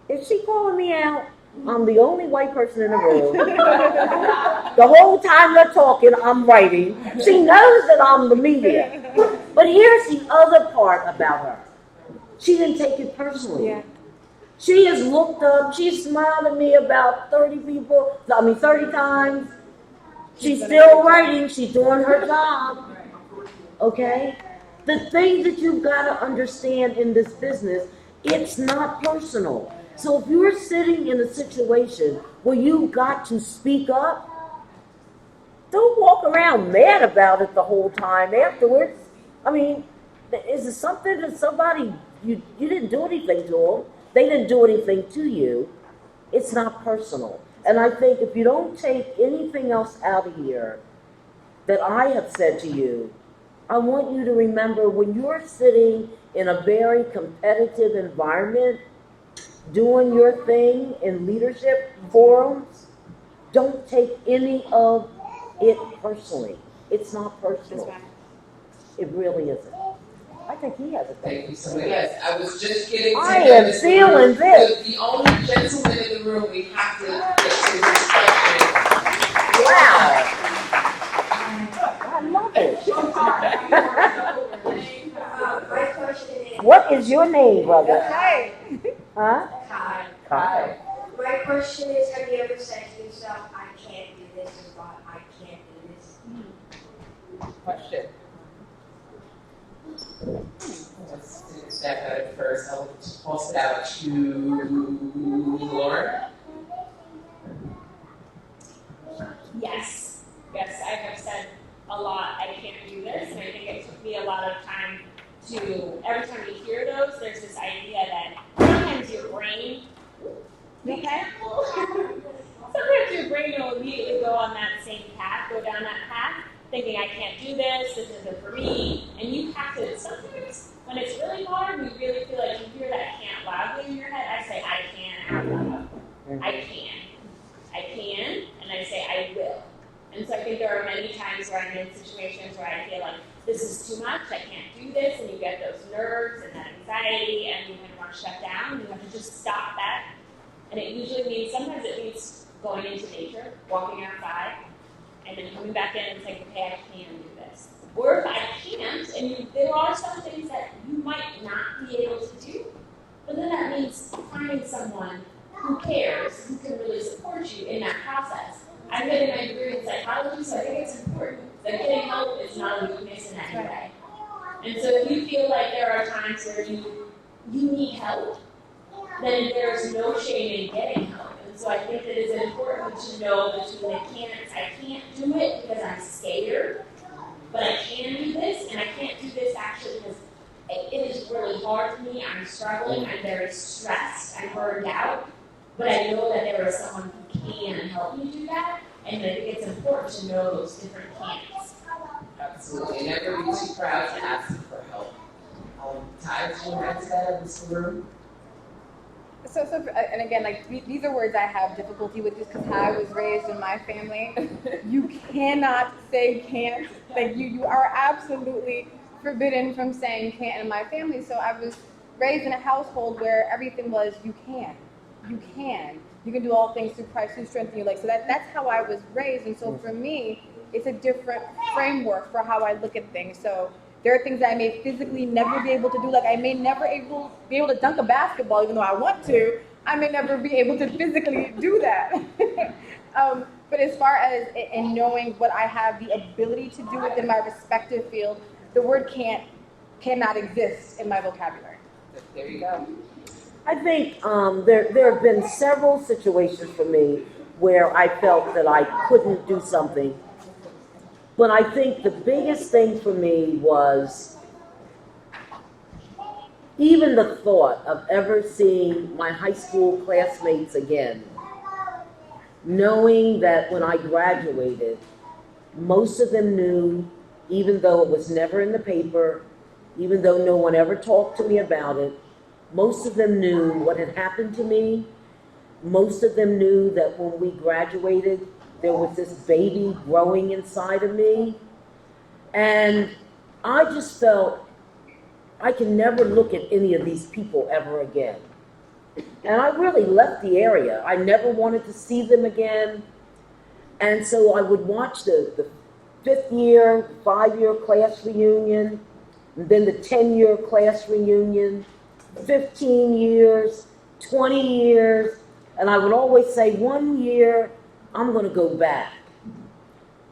Speaker 3: Is she calling me out? I'm the only white person in the room. The whole time they're talking, I'm writing. She knows that I'm the media. But here's the other part about her. She didn't take it personally.
Speaker 4: Yeah.
Speaker 3: She has looked up, she smiled at me about 30 times. She's still writing, she's doing her job. Okay? The thing that you've got to understand in this business, it's not personal. So if you're sitting in a situation where you've got to speak up, don't walk around mad about it the whole time afterwards. I mean, is it something that somebody, you didn't do anything to them, they didn't do anything to you, it's not personal. And I think if you don't take anything else out of here that I have said to you, I want you to remember when you're sitting in a very competitive environment, doing your thing in leadership forums, don't take any of it personally. It's not personal. It really isn't. I think he has a thing.
Speaker 2: Thank you so much. Yes, I was just getting to
Speaker 3: I am feeling this.
Speaker 2: The only gentleman in the room, we have to get to his question.
Speaker 3: Wow. I love it.
Speaker 8: My question is.
Speaker 3: What is your name, brother?
Speaker 4: Hi.
Speaker 3: Huh?
Speaker 8: Kai.
Speaker 3: Kai.
Speaker 8: My question is, have you ever said to yourself, I can't do this, or I can't do this?
Speaker 2: Question. Let's take a step at it first. I'll toss it out to Lauren.
Speaker 5: Yes, I have said a lot, I can't do this, and I think it took me a lot of time to, every time you hear those, there's this idea that sometimes your brain, sometimes your brain will immediately go on that same path, go down that path, thinking I can't do this isn't for me, and you have to, sometimes when it's really hard, you really feel like you hear that can't loudly in your head, I say I can out loud. I can, and I say I will. And so I think there are many times where I'm in situations where I feel like this is too much, I can't do this, and you get those nerves and that anxiety, and you kind of want to shut down, and you have to just stop that. And it usually means, sometimes it means going into nature, walking outside, and then coming back in and saying, okay, I can do this. Or if I can't, and there are some things that you might not be able to do, but then that means finding someone who cares, who can really support you in that process. I'm getting my degree in psychology, so I think it's important that getting help is not a weakness in any way. And so if you feel like there are times where you need help, then there's no shame in getting help. And so I think that it's important to know between the can'ts. I can't do it because I'm scared, but I can do this, and I can't do this actually because it is really hard for me. I'm struggling, I'm very stressed, I'm burned out, but I know that there is someone who can help me do that, and I think it's important to know those different can'ts.
Speaker 2: Absolutely. Never be too proud to ask for help. Ty, do you want to that in this room?
Speaker 4: So, and again, like these are words I have difficulty with just because how I was raised in my family. You cannot say can't. Like you are absolutely forbidden from saying can't in my family. So I was raised in a household where everything was you can, you can do all things through Christ who strengthens you. Like so that's how I was raised, and so for me, it's a different framework for how I look at things. So there are things that I may physically never be able to do. Like I may never be able to dunk a basketball, even though I want to. I may never be able to physically do that. But as far as in knowing what I have the ability to do within my respective field, the word cannot exist in my vocabulary.
Speaker 2: There you go.
Speaker 3: I think there have been several situations for me where I felt that I couldn't do something. But I think the biggest thing for me was even the thought of ever seeing my high school classmates again, knowing that when I graduated, most of them knew, even though it was never in the paper, even though no one ever talked to me about it, most of them knew what had happened to me. Most of them knew that when we graduated, there was this baby growing inside of me. And I just felt I can never look at any of these people ever again. And I really left the area. I never wanted to see them again. And so I would watch the 5th year, 5-year class reunion, and then the 10-year class reunion, 15 years, 20 years, and I would always say 1 year, I'm gonna go back.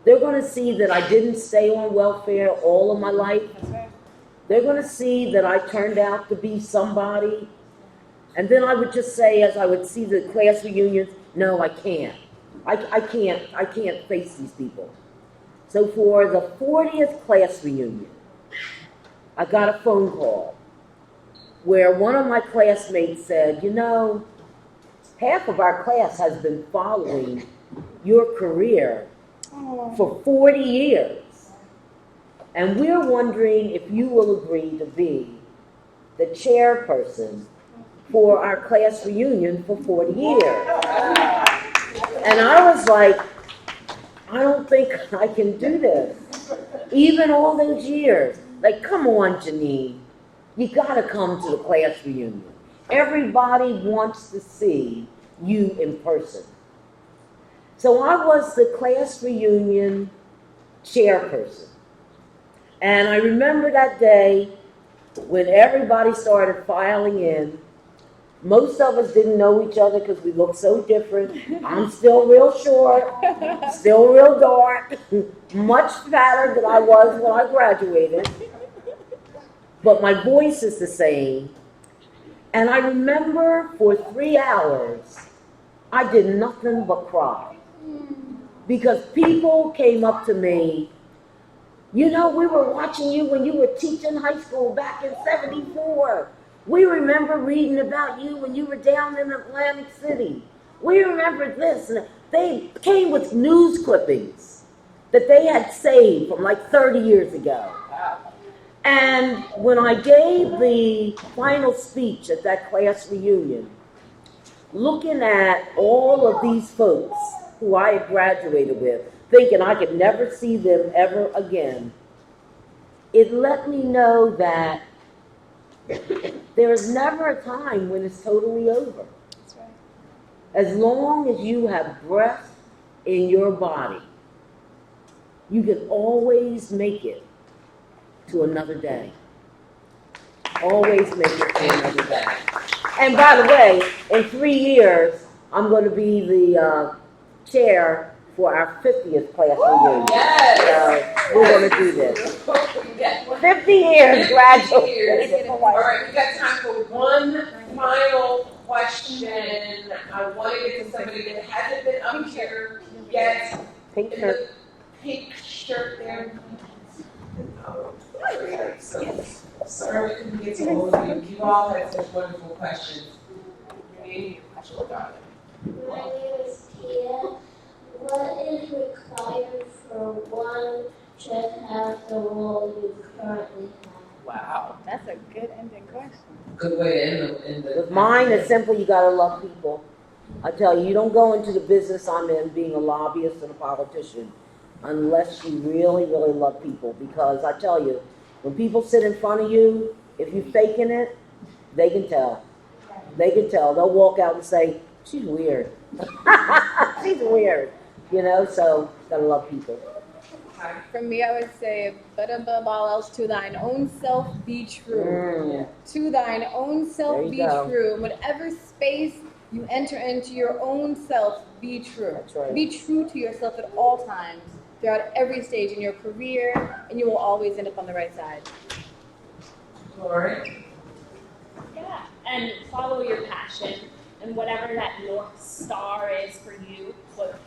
Speaker 3: They're gonna see that I didn't stay on welfare all of my life. They're gonna see that I turned out to be somebody. And then I would just say, as I would see the class reunions, no, I can't. I can't face these people. So for the 40th class reunion, I got a phone call where one of my classmates said, you know, half of our class has been following your career for 40 years. And we're wondering if you will agree to be the chairperson for our class reunion for 40 years. And I was like, I don't think I can do this. Even all those years. Like, come on, Jeannine. You gotta come to the class reunion. Everybody wants to see you in person. So I was the class reunion chairperson. And I remember that day when everybody started filing in. Most of us didn't know each other because we looked so different. I'm still real short, still real dark, much fatter than I was when I graduated. But my voice is the same. And I remember for 3 hours, I did nothing but cry. Because people came up to me, you know, we were watching you when you were teaching high school back in '74. We remember reading about you when you were down in Atlantic City. We remember this. And they came with news clippings that they had saved from like 30 years ago. And when I gave the final speech at that class reunion, looking at all of these folks who I had graduated with, thinking I could never see them ever again, it let me know that there is never a time when it's totally over.
Speaker 4: That's right.
Speaker 3: As long as you have breath in your body, you can always make it to another day. Always make it to another day. And by the way, in 3 years, I'm going to be the chair for our 50th class reunion.
Speaker 2: Yes.
Speaker 3: So we're going to do this. 50 years,
Speaker 2: 50
Speaker 3: graduate.
Speaker 2: years. All right, we got time for one final question. I want to get to somebody that hasn't been up here yet.
Speaker 3: Pink
Speaker 2: In
Speaker 3: shirt.
Speaker 2: the pink shirt there. Sorry we couldn't get to all of you. You all had such wonderful questions. Your name, your question, darling.
Speaker 7: My name is Tia. What is required for one to have the role you currently have?
Speaker 2: Wow.
Speaker 4: That's a good ending question.
Speaker 2: Good way to end the.
Speaker 3: With mine, it's simple, you gotta love people. I tell you, you don't go into the business I'm in being a lobbyist and a politician unless you really, really love people. Because I tell you, when people sit in front of you, if you're faking it, they can tell. They can tell. They'll walk out and say, she's weird. She's weird. You know, so gotta love people.
Speaker 4: For me, I would say, but above all else, to thine own self be true. To thine own self
Speaker 3: There you
Speaker 4: be
Speaker 3: go.
Speaker 4: true. In whatever space you enter into your own self, be true.
Speaker 3: That's right.
Speaker 4: Be true to yourself at all times, throughout every stage in your career, and you will always end up on the right side.
Speaker 2: Lauren?
Speaker 5: Yeah, and follow your passion and whatever that North Star is for you, what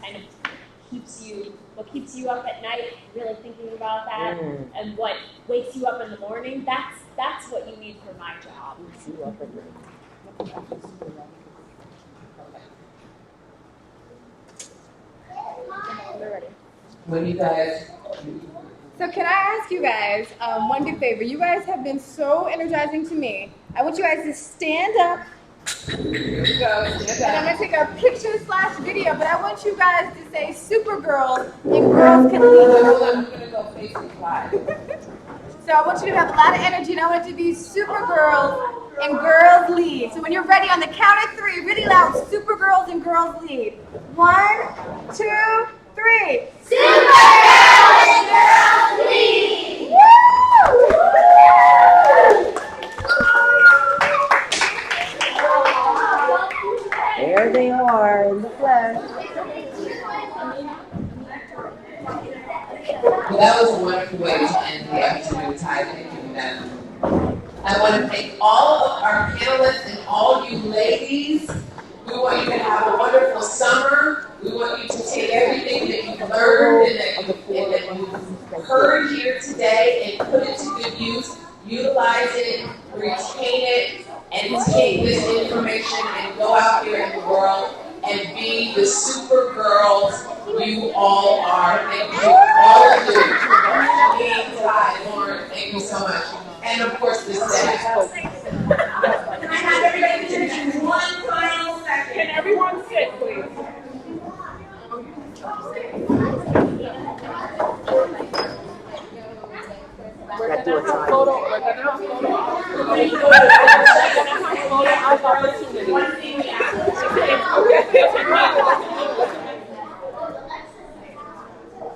Speaker 5: keeps you up at night, really thinking about that, and what wakes you up in the morning, that's what you need for my job.
Speaker 4: We're ready.
Speaker 2: When you guys.
Speaker 4: So can I ask you guys one big favor? You guys have been so energizing to me. I want you guys to stand up.
Speaker 2: Here we go.
Speaker 4: And I'm going to take a picture/video, but I want you guys to say Supergirl and Girls Can Lead.
Speaker 2: I'm going to go Facebook Live.
Speaker 4: So I want you to have a lot of energy, and I want it to be Supergirls and Girls Lead. So when you're ready, on the count of 3, really loud, Supergirls and Girls Lead. 1, 2, 3.
Speaker 7: Supergirls and Girls Lead!
Speaker 4: Woo!
Speaker 3: There they are in the flesh.
Speaker 2: Well, that was a wonderful way to end the afternoon, Ty. Thank you, Madam. I want to thank all of our panelists and all you ladies. We want you to have a wonderful summer. We want you to take everything that you've learned and that you've heard here today and put it to good use. Utilize it, retain it, and take this information and go out here in the world and be the super girls you all are. Thank you, all of you. Jeannine, Ty, Lauren, thank you so much. And of course, the staff.
Speaker 1: Can I have everybody do one final second?
Speaker 6: Can everyone sit, please? We're gonna have photo opportunity.
Speaker 1: One thing we ask.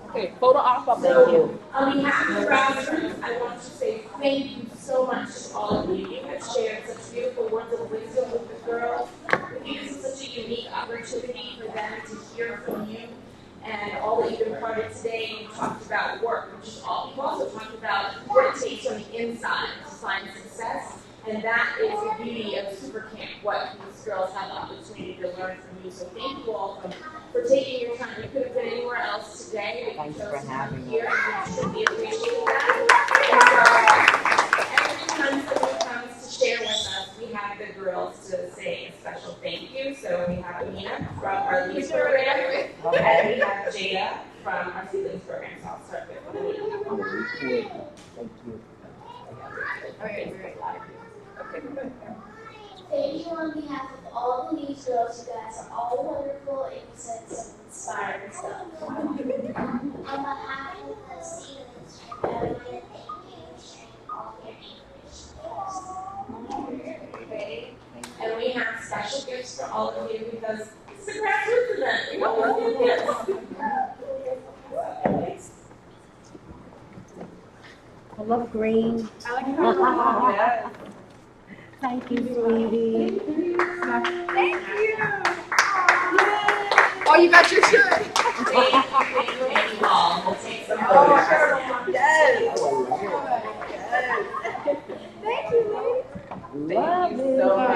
Speaker 6: Okay, photo op.
Speaker 3: Thank you.
Speaker 1: On behalf of the grassroots, I want to say thank you so much to all of you. You have shared such beautiful words of wisdom with the girls. I think this is such a unique opportunity for them to hear from you and all that you've imparted today. You talked about work, which is all. You've also talked about what it takes on the inside to find success. And that is the beauty of Super Camp, what these girls have the opportunity to learn from you. So thank you all for taking your time. You could have been anywhere else today, but you chose to come here, and we truly appreciate that. And so every time someone comes to share with us, we have the girls to say a special thank you. So we have Nina from our Leads program, and we have Jada from our Seedlings program. So I'll start with Nina.
Speaker 3: Thank you.
Speaker 7: Thank you on behalf of all the News girls. You guys are all wonderful and you said some inspiring stuff. On behalf of the students, I want to thank you for sharing all your information.
Speaker 1: And we have special gifts for all of you because it's the grassroots event. We don't want to do this.
Speaker 3: I love green.
Speaker 6: Yes.
Speaker 3: Thank you, sweetie.
Speaker 4: Thank you. Oh, you got your shirt.
Speaker 1: Thank you all. We'll take some
Speaker 4: Oh,
Speaker 1: photos.
Speaker 4: yes.
Speaker 3: Oh, I love it.
Speaker 4: Thank you, ladies.
Speaker 3: Love
Speaker 2: Thank you so
Speaker 3: it.
Speaker 2: much.